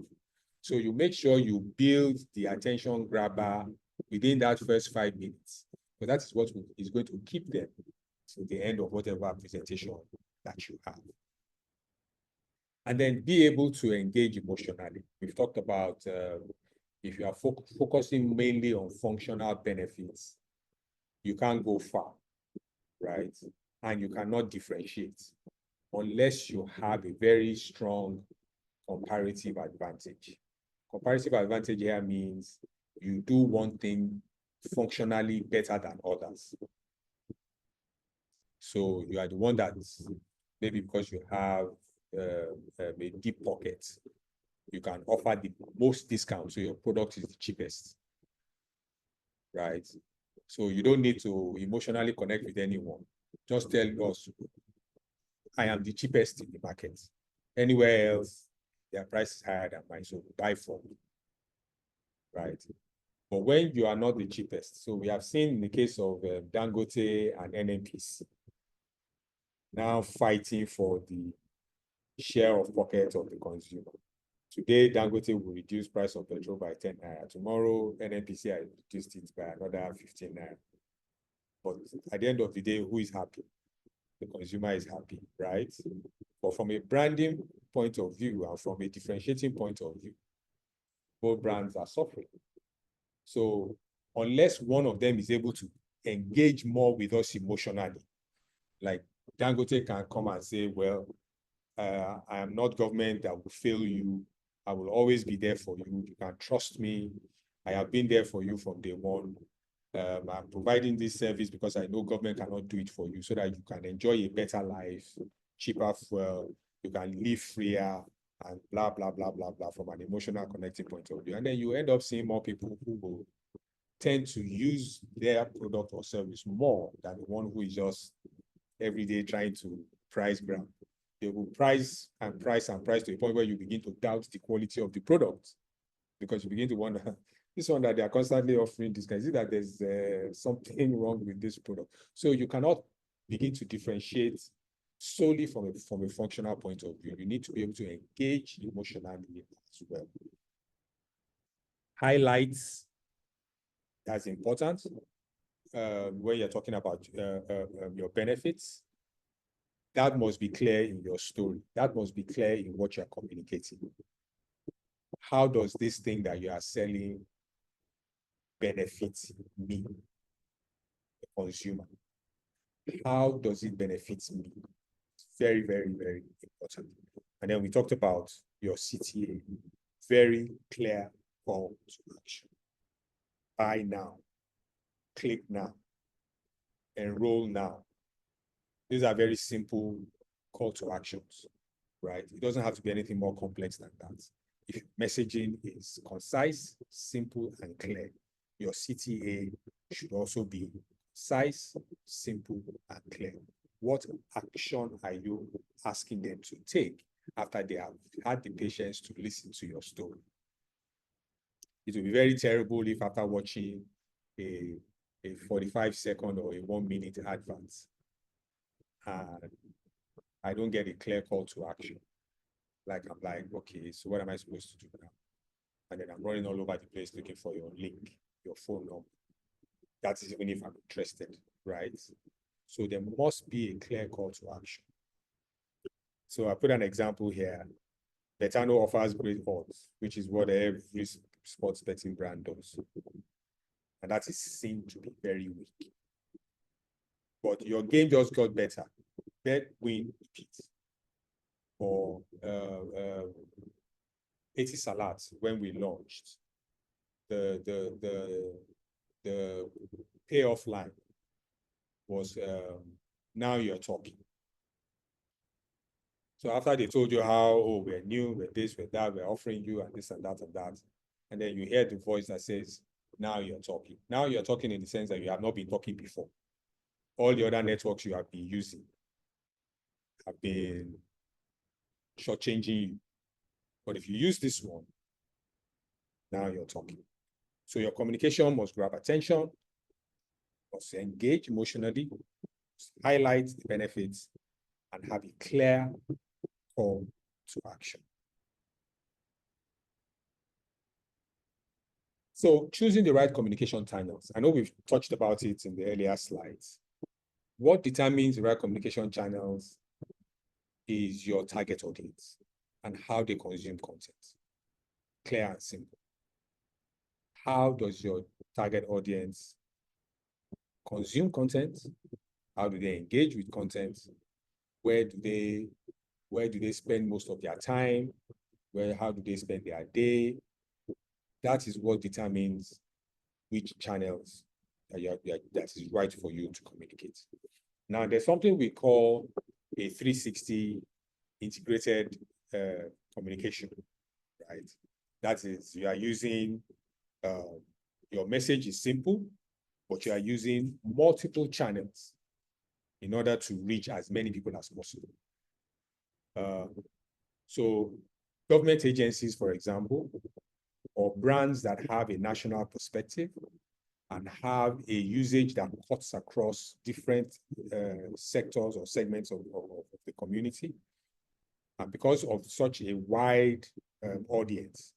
So you make sure you build the attention grabber within that first 5 minutes, but that is what is going to keep them to the end of whatever presentation that you have. And then be able to engage emotionally. We've talked about if you are focusing mainly on functional benefits, you can't go far, right? And you cannot differentiate unless you have a very strong comparative advantage. Comparative advantage here means you do one thing functionally better than others. So you are the one that maybe because you have a deep pocket, you can offer the most discount, so your product is the cheapest, right? So you don't need to emotionally connect with anyone. Just tell us, I am the cheapest in the market. Anywhere else, their price is higher than mine, so buy from me, right? But when you are not the cheapest, so we have seen in the case of Dangote and NNPC, now fighting for the share of pocket of the consumer. Today, Dangote will reduce price of petrol by 10 naira. Tomorrow, NNPC has reduced it by another 15 naira. But at the end of the day, who is happy? The consumer is happy, right? But from a branding point of view and from a differentiating point of view, both brands are suffering. So unless one of them is able to engage more with us emotionally, like Dangote can come and say, well, I am not government that will fail you. I will always be there for you. You can trust me. I have been there for you from day one. I'm providing this service because I know government cannot do it for you, so that you can enjoy a better life, cheaper fuel, you can live freer, and blah, blah, blah, blah, blah, from an emotional connecting point of view. And then you end up seeing more people who will tend to use their product or service more than the one who is just every day trying to price grab. They will price and price and price to the point where you begin to doubt the quality of the product, because you begin to wonder, this one that they are constantly offering this guy, is it that there's something wrong with this product? So you cannot begin to differentiate solely from a functional point of view. You need to be able to engage emotionally as well. Highlights, that's important when you're talking about your benefits. That must be clear in your story. That must be clear in what you're communicating. How does this thing that you are selling benefit me, the consumer? How does it benefit me? Very, very, very important. And then we talked about your CTA, very clear call to action. Buy now, click now, enroll now. These are very simple call to actions, right? It doesn't have to be anything more complex than that. If messaging is concise, simple, and clear, your CTA should also be concise, simple, and clear. What action are you asking them to take after they have had the patience to listen to your story? It will be very terrible if after watching a 45-second or a 1-minute advert, I don't get a clear call to action. Like, I'm like, okay, so what am I supposed to do now? And then I'm running all over the place looking for your link, your phone number. That is even if I'm interested, right? So there must be a clear call to action. So I put an example here. Betano offers great odds, which is what every sports betting brand does. And that is seen to be very weak. But your game just got better. Bet, win, repeat. Or 80 Salats, when we launched, the payoff line was now you're talking. So after they told you how, oh, we're new, we're this, we're that, we're offering you and this and that and that, and then you hear the voice that says, now you're talking. Now you're talking in the sense that you have not been talking before. All the other networks you have been using have been shortchanging you. But if you use this one, now you're talking. So your communication must grab attention, must engage emotionally, must highlight the benefits, and have a clear call to action. So choosing the right communication channels. I know we've touched about it in the earlier slides. What determines the right communication channels is your target audience and how they consume content. Clear and simple. How does your target audience consume content? How do they engage with content? Where do they spend most of their time? How do they spend their day? That is what determines which channels that is right for you to communicate. Now, there's something we call a 360 integrated communication, right? That is, you are using, your message is simple, but you are using multiple channels in order to reach as many people as possible. So government agencies, for example, or brands that have a national perspective and have a usage that cuts across different sectors or segments of the community. And because of such a wide audience,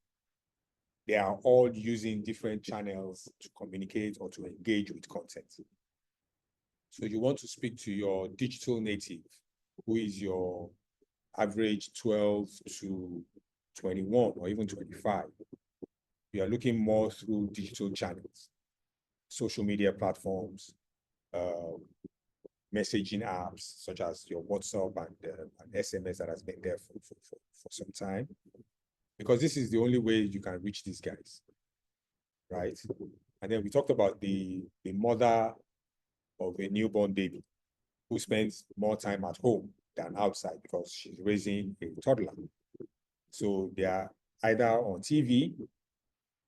they are all using different channels to communicate or to engage with content. So you want to speak to your digital native, who is your average 12 to 21 or even 25. You are looking more through digital channels, social media platforms, messaging apps such as your WhatsApp and SMS that has been there for some time, because this is the only way you can reach these guys, right? And then we talked about the mother of a newborn baby who spends more time at home than outside because she's raising a toddler. So they are either on TV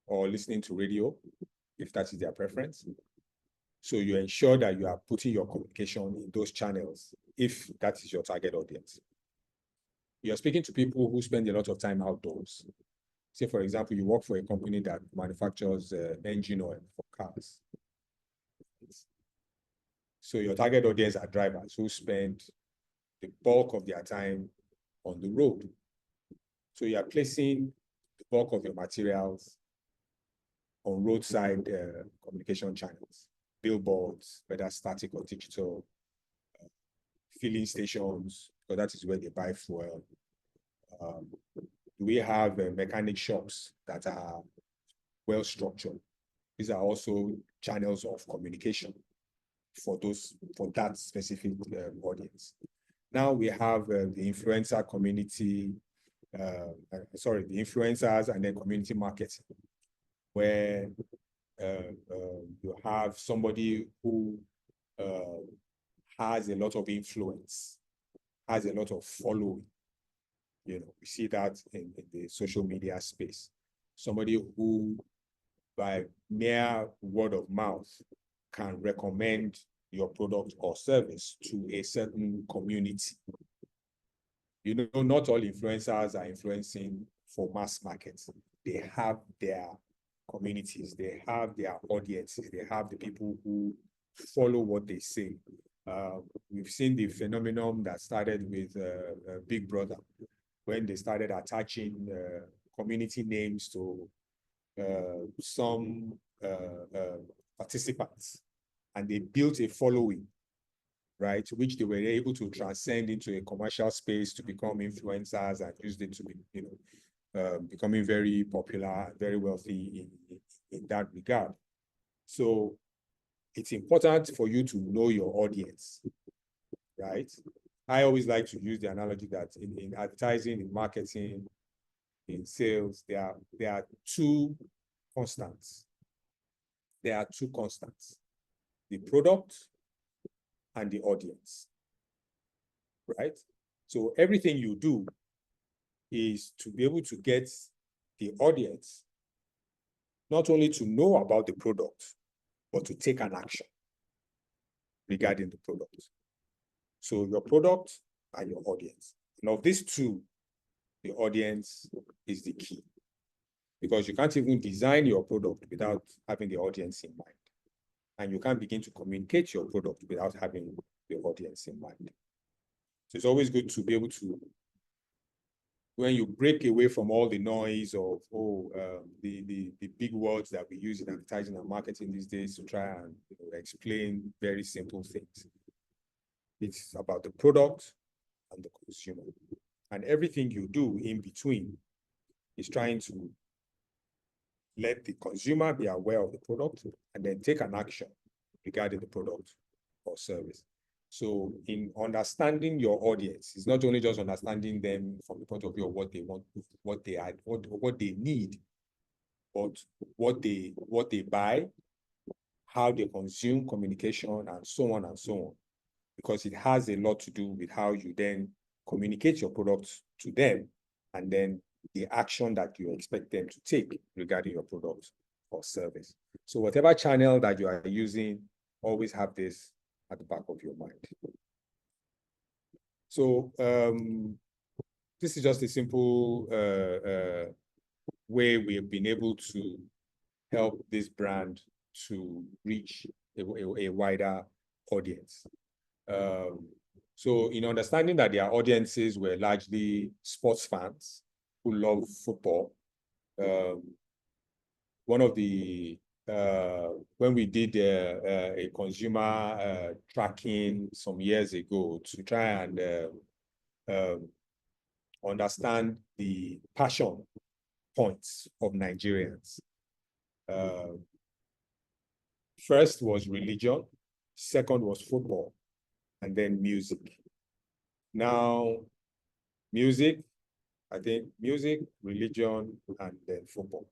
or listening to radio, if that is their preference. So you ensure that you are putting your communication in those channels, if that is your target audience. You're speaking to people who spend a lot of time outdoors. Say, for example, you work for a company that manufactures engine oil for cars. So your target audience are drivers who spend the bulk of their time on the road. So you are placing the bulk of your materials on roadside communication channels, billboards, whether static or digital, filling stations, because that is where they buy fuel. We have mechanic shops that are well structured. These are also channels of communication for that specific audience. Now we have the influencer community, the influencers and then community marketing, where you have somebody who has a lot of influence, has a lot of following. You know, we see that in the social media space. Somebody who, by mere word of mouth, can recommend your product or service to a certain community. You know, not all influencers are influencing for mass markets. They have their communities, they have their audiences, they have the people who follow what they say. We've seen the phenomenon that started with Big Brother, when they started attaching community names to some participants, and they built a following, right, which they were able to transcend into a commercial space to become influencers and used it to be, you know, becoming very popular, very wealthy in that regard. So it's important for you to know your audience, right? I always like to use the analogy that in advertising, in marketing, in sales, there are two constants. There are two constants: the product and the audience, right? So everything you do is to be able to get the audience not only to know about the product, but to take an action regarding the product. So your product and your audience. And of these two, the audience is the key, because you can't even design your product without having the audience in mind. And you can't begin to communicate your product without having the audience in mind. So it's always good to be able to, when you break away from all the noise of the big words that we use in advertising and marketing these days to try and explain very simple things. It's about the product and the consumer. And everything you do in between is trying to let the consumer be aware of the product and then take an action regarding the product or service. So in understanding your audience, it's not only just understanding them from the point of view of what they want, what they need, but what they buy, how they consume communication, and so on and so on. Because it has a lot to do with how you then communicate your products to them, and then the action that you expect them to take regarding your product or service. So whatever channel that you are using, always have this at the back of your mind. So this is just a simple way we have been able to help this brand to reach a wider audience. So in understanding that their audiences were largely sports fans who love football, one of the when we did a consumer tracking some years ago to try and understand the passion points of Nigerians. First was religion, second was football, and then music. Now, music, I think music, religion, and then football.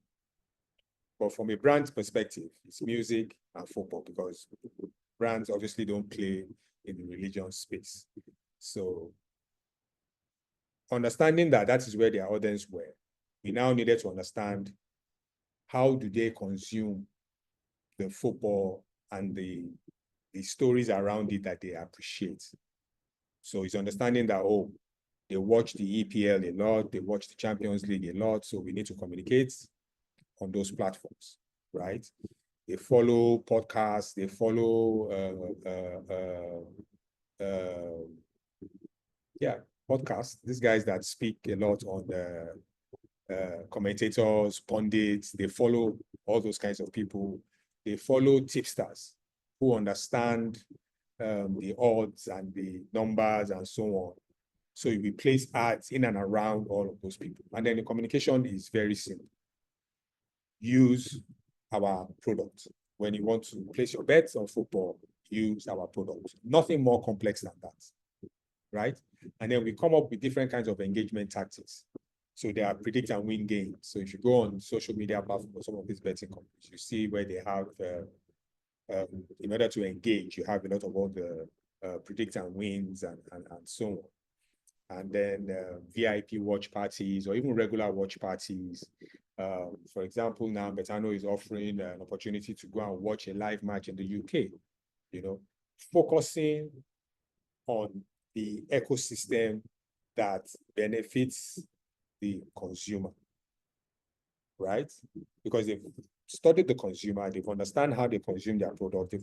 But from a brand perspective, it's music and football because brands obviously don't play in the religion space. So understanding that that is where their audience were, we now needed to understand how do they consume the football and the stories around it that they appreciate. So it's understanding that, oh, they watch the EPL a lot, they watch the Champions League a lot, so we need to communicate on those platforms, right? They follow podcasts, they follow podcasts. These guys that speak a lot on the commentators, pundits, they follow all those kinds of people. They follow tipsters who understand the odds and the numbers and so on. So we place ads in and around all of those people. And then the communication is very simple. Use our product. When you want to place your bets on football, use our product. Nothing more complex than that, right? And then we come up with different kinds of engagement tactics. So there are predict and win games. So if you go on social media platforms, some of these betting companies, you see where they have, in order to engage, you have a lot of all the predict and wins and so on. And then VIP watch parties or even regular watch parties. For example, now Betano is offering an opportunity to go and watch a live match in the UK, you know, focusing on the ecosystem that benefits the consumer, right? Because they've studied the consumer, they've understand how they consume their product,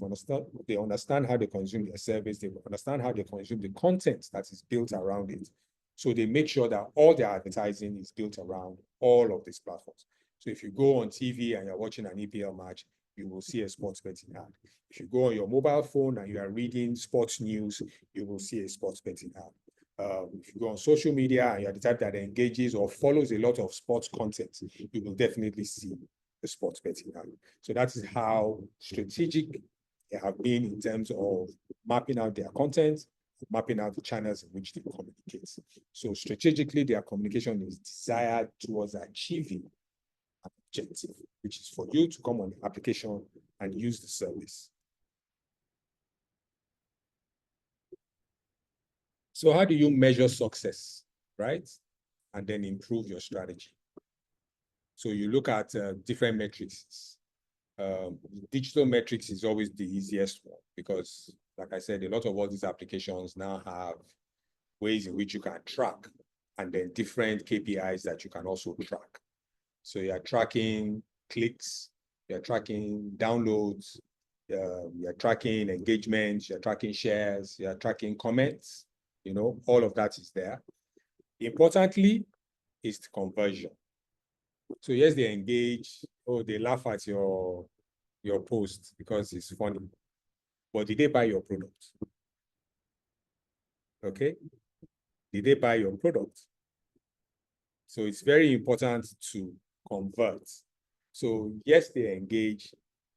they understand how they consume their service, they understand how they consume the content that is built around it. So they make sure that all their advertising is built around all of these platforms. So if you go on TV and you're watching an EPL match, you will see a sports betting ad. If you go on your mobile phone and you are reading sports news, you will see a sports betting ad. If you go on social media and you're the type that engages or follows a lot of sports content, you will definitely see the sports betting ad. So that is how strategic they have been in terms of mapping out their content, mapping out the channels in which they communicate. So strategically, their communication is desired towards achieving an objective, which is for you to come on the application and use the service. So how do you measure success, right? And then improve your strategy. So you look at different metrics. Digital metrics is always the easiest one because, like I said, a lot of all these applications now have ways in which you can track and then different KPIs that you can also track. So you're tracking clicks, you're tracking downloads, you're tracking engagements, you're tracking shares, you're tracking comments, you know, all of that is there. Importantly, is the conversion. So yes, they engage, oh, they laugh at your post because it's funny, but did they buy your product? Okay, did they buy your product? So it's very important to convert. So yes, they engage,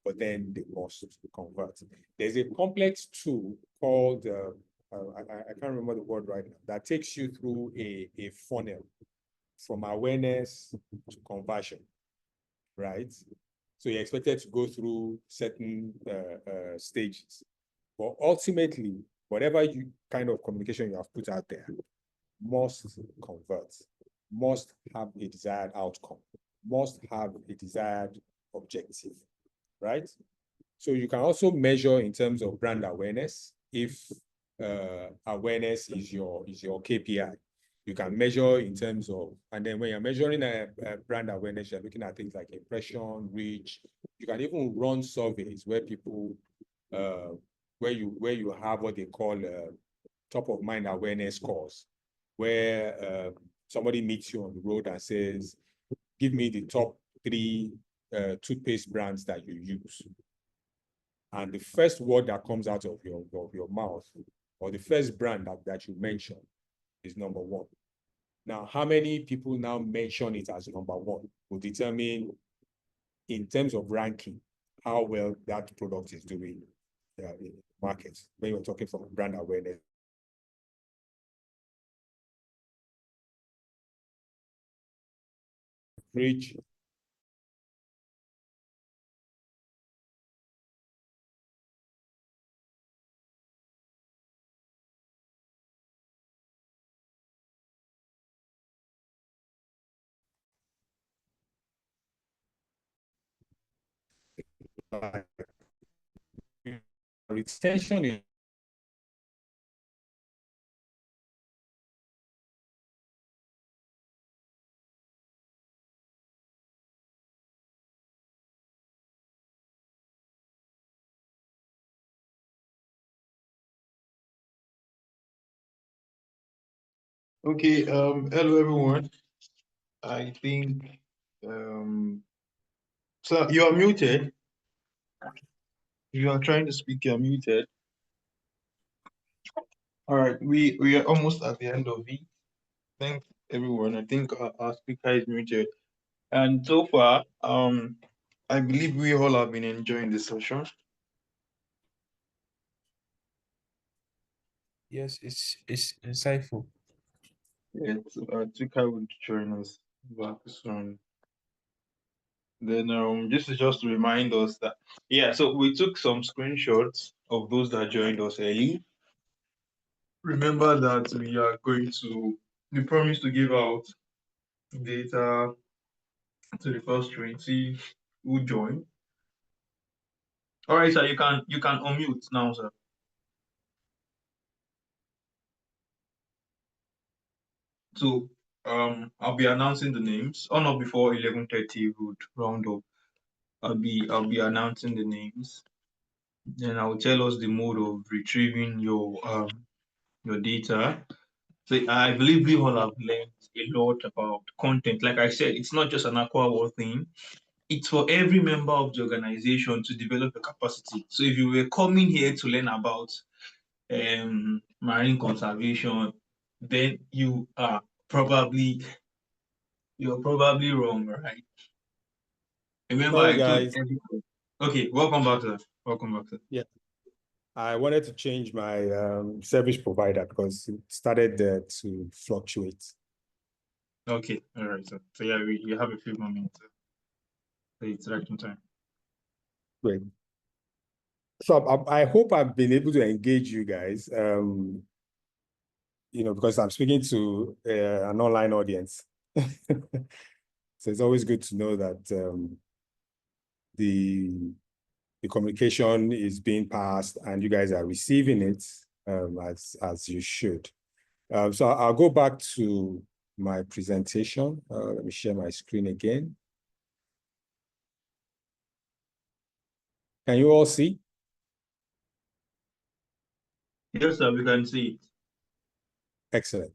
but then they must convert. There's a complex tool called, I can't remember the word right now, that takes you through a funnel from awareness to conversion, right? So you're expected to go through certain stages. But ultimately, whatever kind of communication you have put out there must convert, must have a desired outcome, must have a desired objective, right? So you can also measure in terms of brand awareness. If awareness is your KPI, you can measure in terms of, and then when you're measuring a brand awareness, you're looking at things like impression, reach. You can even run surveys where people, where you have what they call top of mind awareness scores, where somebody meets you on the road and says, give me the top 3 toothpaste brands that you use. And the first word that comes out of your mouth, or the first brand that you mention, is number 1. Now, how many people now mention it as number 1 will determine, in terms of ranking, how well that product is doing market when you're talking from brand awareness. Reach. Retention is Okay, hello everyone. I think so you are muted. You are trying to speak, you're muted. All right, we are almost at the end of it. Thank everyone. I think our speaker is muted. And so far, I believe we all have been enjoying the session. Yes, it's insightful. Yes, Tuka will join us back soon. Then this is just to remind us that so we took some screenshots of those that joined us early. Remember that we promise to give out data to the first 20 who join. All right, sir, you can unmute now, sir. So I'll be announcing the names. Or not before 11:30 would round up. I'll be announcing the names. Then I'll tell us the mode of retrieving your data. So I believe we all have learned a lot about content. Like I said, it's not just an Aquaworld thing. It's for every member of the organization to develop a capacity. So if you were coming here to learn about marine conservation, then you're probably wrong, right? Remember, sorry I told guys. everybody. Okay, welcome back, sir. Welcome back, sir. Yeah. I wanted to change my service provider because it started to fluctuate. Okay, all right, sir. So yeah, we have a few more minutes. So it's interaction time. Great. So I hope I've been able to engage you guys, because I'm speaking to an online audience. So it's always good to know that the communication is being passed and you guys are receiving it as you should. So I'll go back to my presentation. Let me share my screen again. Can you all see? Yes, sir, we can see it. Excellent.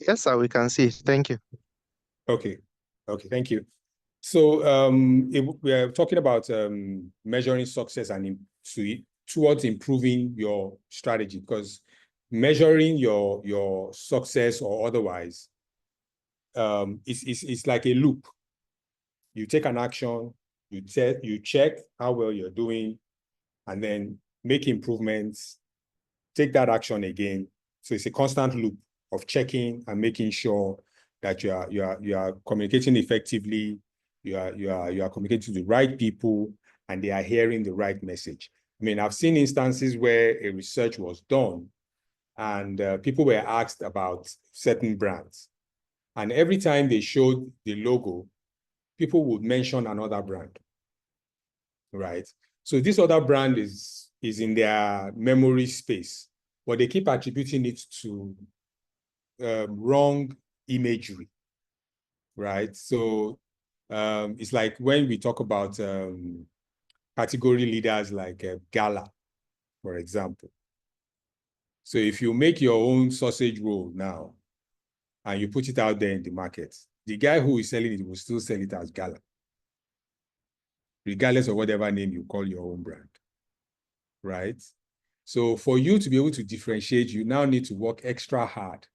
Yes, sir, we can see. Thank you. Okay, thank you. So we are talking about measuring success and towards improving your strategy, because measuring your success or otherwise it's like a loop. You take an action, you check how well you're doing, and then make improvements, take that action again. So it's a constant loop of checking and making sure that you are communicating effectively, you are communicating to the right people, and they are hearing the right message. I mean, I've seen instances where a research was done and people were asked about certain brands. And every time they showed the logo, people would mention another brand, right? So this other brand is in their memory space, but they keep attributing it to wrong imagery, right? So it's like when we talk about category leaders like Gala, for example. So if you make your own sausage roll now and you put it out there in the market, the guy who is selling it will still sell it as Gala, regardless of whatever name you call your own brand, right? So for you to be able to differentiate, you now need to work extra hard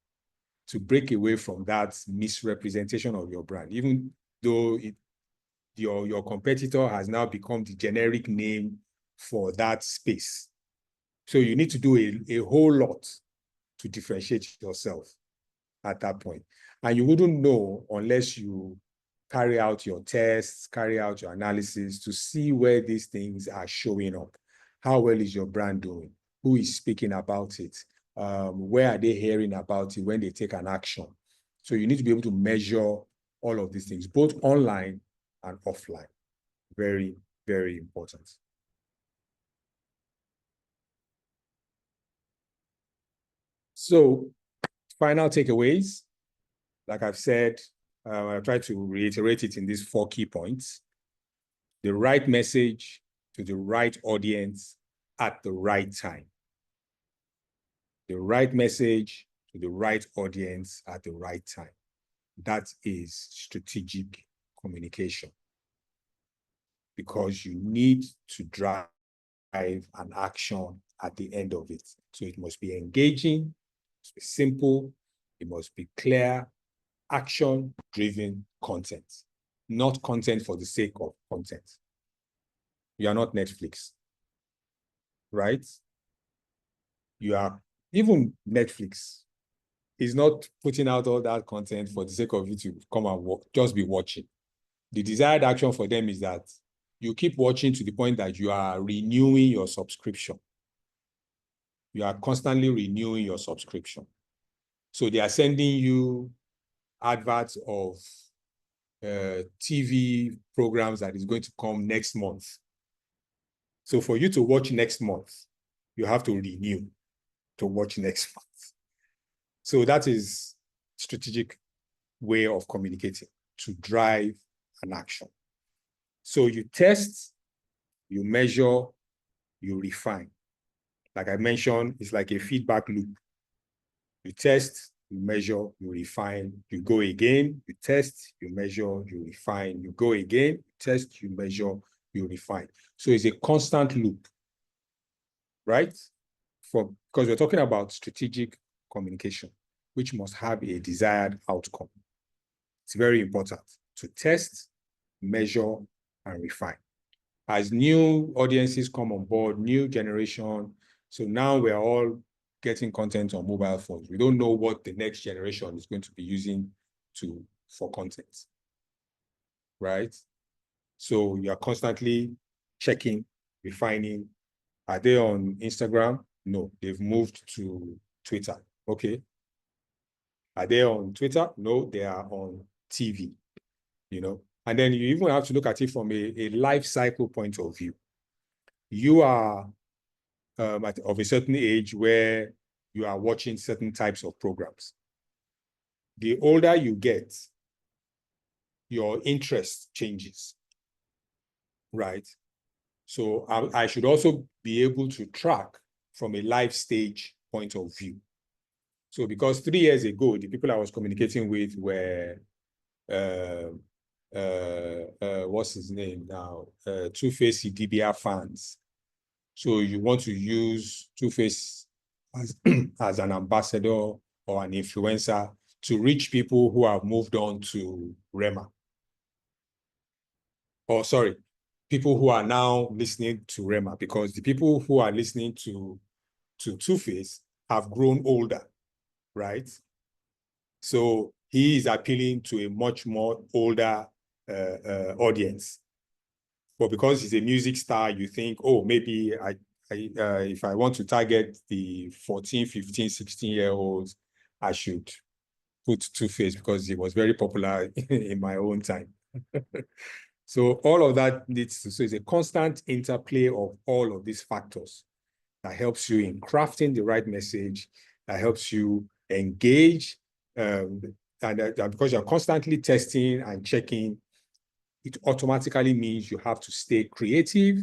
to break away from that misrepresentation of your brand, even though your competitor has now become the generic name for that space. So you need to do a whole lot to differentiate yourself at that point. And you wouldn't know unless you carry out your tests, carry out your analysis to see where these things are showing up. How well is your brand doing? Who is speaking about it? Where are they hearing about it when they take an action? So you need to be able to measure all of these things, both online and offline. Very, very important. So final takeaways, like I've said, I'll try to reiterate it in these 4 key points. The right message to the right audience at the right time. The right message to the right audience at the right time. That is strategic communication. Because you need to drive an action at the end of it. So it must be engaging, it must be simple, it must be clear, action-driven content, not content for the sake of content. You are not Netflix, right? You are, even Netflix is not putting out all that content for the sake of you to come and just be watching. The desired action for them is that you keep watching to the point that you are renewing your subscription. You are constantly renewing your subscription. So they are sending you adverts of TV programs that is going to come next month. So for you to watch next month, you have to renew to watch next month. So that is strategic way of communicating to drive an action. So you test, you measure, you refine. Like I mentioned, it's like a feedback loop. You test, you measure, you refine, you go again, you test, you measure, you refine, you go again, you test, you measure, you refine. So it's a constant loop, right? Because we're talking about strategic communication, which must have a desired outcome. It's very important to test, measure, and refine. As new audiences come on board, new generation, so now we're all getting content on mobile phones. We don't know what the next generation is going to be using for content, right? So you are constantly checking, refining. Are they on Instagram? No, they've moved to Twitter. Okay. Are they on Twitter? No, they are on TV, And then you even have to look at it from a life cycle point of view. You are of a certain age where you are watching certain types of programs. The older you get, your interest changes, right? So I should also be able to track from a life stage point of view. So because 3 years ago, the people I was communicating with were, what's his name now? Two-Face DBR fans. So you want to use Two-Face as an ambassador or an influencer to reach people who have moved on to Rema. Or sorry, people who are now listening to Rema, because the people who are listening to Two-Face have grown older, right? So he is appealing to a much more older audience. But because he's a music star, you think, oh, maybe if I want to target the 14, 15, 16-year-olds, I should put Two-Face because he was very popular in my own time. So all of that so it's a constant interplay of all of these factors that helps you in crafting the right message, that helps you engage, and because you're constantly testing and checking, it automatically means you have to stay creative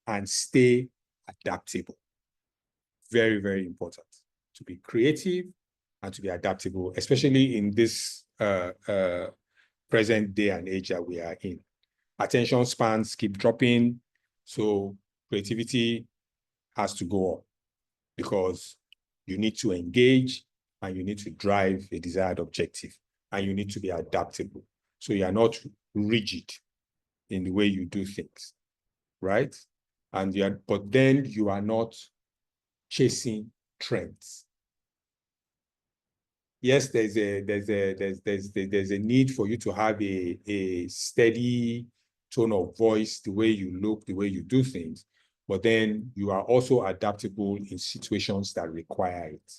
and stay adaptable. Very, very important to be creative and to be adaptable, especially in this present day and age that we are in. Attention spans keep dropping, so creativity has to go up because you need to engage and you need to drive a desired objective and you need to be adaptable. So you are not rigid in the way you do things, right? but then you are not chasing trends. Yes, there's a need for you to have a steady tone of voice, the way you look, the way you do things, but then you are also adaptable in situations that require it,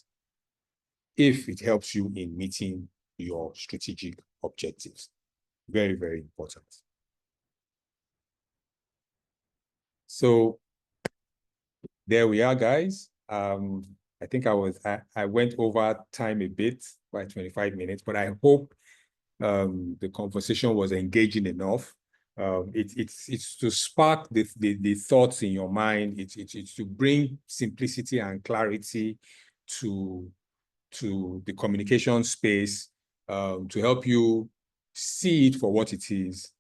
if it helps you in meeting your strategic objectives. Very, very important. So there we are, guys. I think I went over time a bit by 25 minutes, but I hope the conversation was engaging enough. It's to spark the thoughts in your mind. It's to bring simplicity and clarity to the communication space, to help you see it for what it is,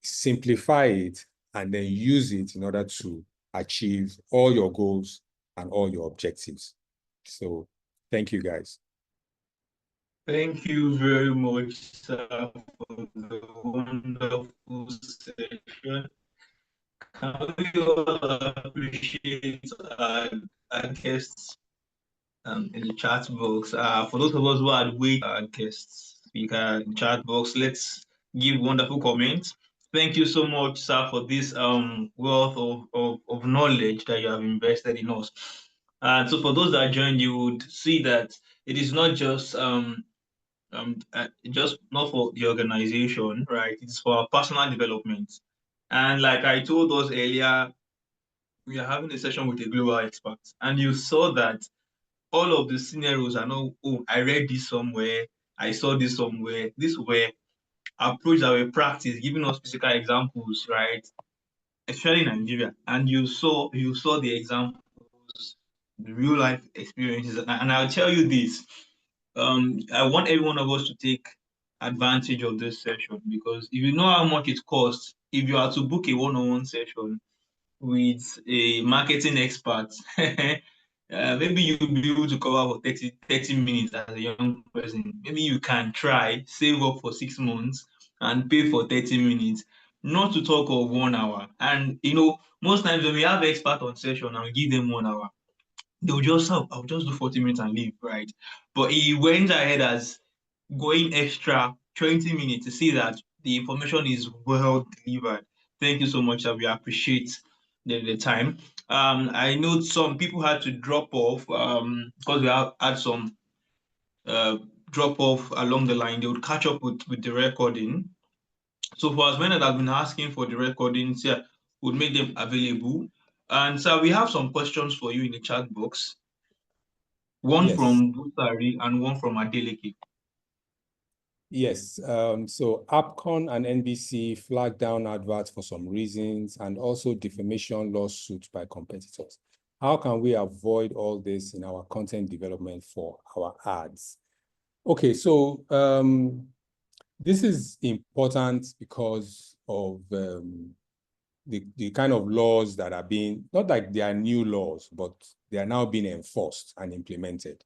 simplify it, and then use it in order to achieve all your goals and all your objectives. So thank you, guys. Thank you very much, sir, for the wonderful session. Can we all appreciate our guests in the chat box? For those of us who had waited, guests speaker in the chat box, let's give wonderful comments. Thank you so much, sir, for this wealth of knowledge that you have invested in us. And so for those that joined, you would see that it is not just just not for the organization, right? It's for our personal development. And like I told us earlier, we are having a session with a global expert, and you saw that all of the scenarios are not, oh, I read this somewhere, I saw this somewhere. These were approach that were practiced, giving us physical examples, right? Especially in Nigeria. And you saw the examples, the real life experiences. And I'll tell you this. I want every one of us to take advantage of this session, because if you know how much it costs, if you are to book a one-on-one session with a marketing expert, maybe you'll be able to cover for 30 minutes as a young person. Maybe you can try, save up for 6 months and pay for 30 minutes, not to talk of 1 hour. And most times when we have expert on session and we give them 1 hour, they'll just have, I'll just do 40 minutes and leave, right? But he went ahead as going extra 20 minutes to see that the information is well delivered. Thank you so much, sir. We appreciate the time. I know some people had to drop off because we had some drop off along the line. They would catch up with the recording. So for as many that have been asking for the recordings, yeah, we'll make them available. And so we have some questions for you in the chat box. One Yes. from Busari and one from Adeleke. Yes, so AppCon and NBC flagged down adverts for some reasons, and also defamation lawsuits by competitors. How can we avoid all this in our content development for our ads? Okay, so this is important because of the kind of laws that are being, not like they are new laws, but they are now being enforced and implemented.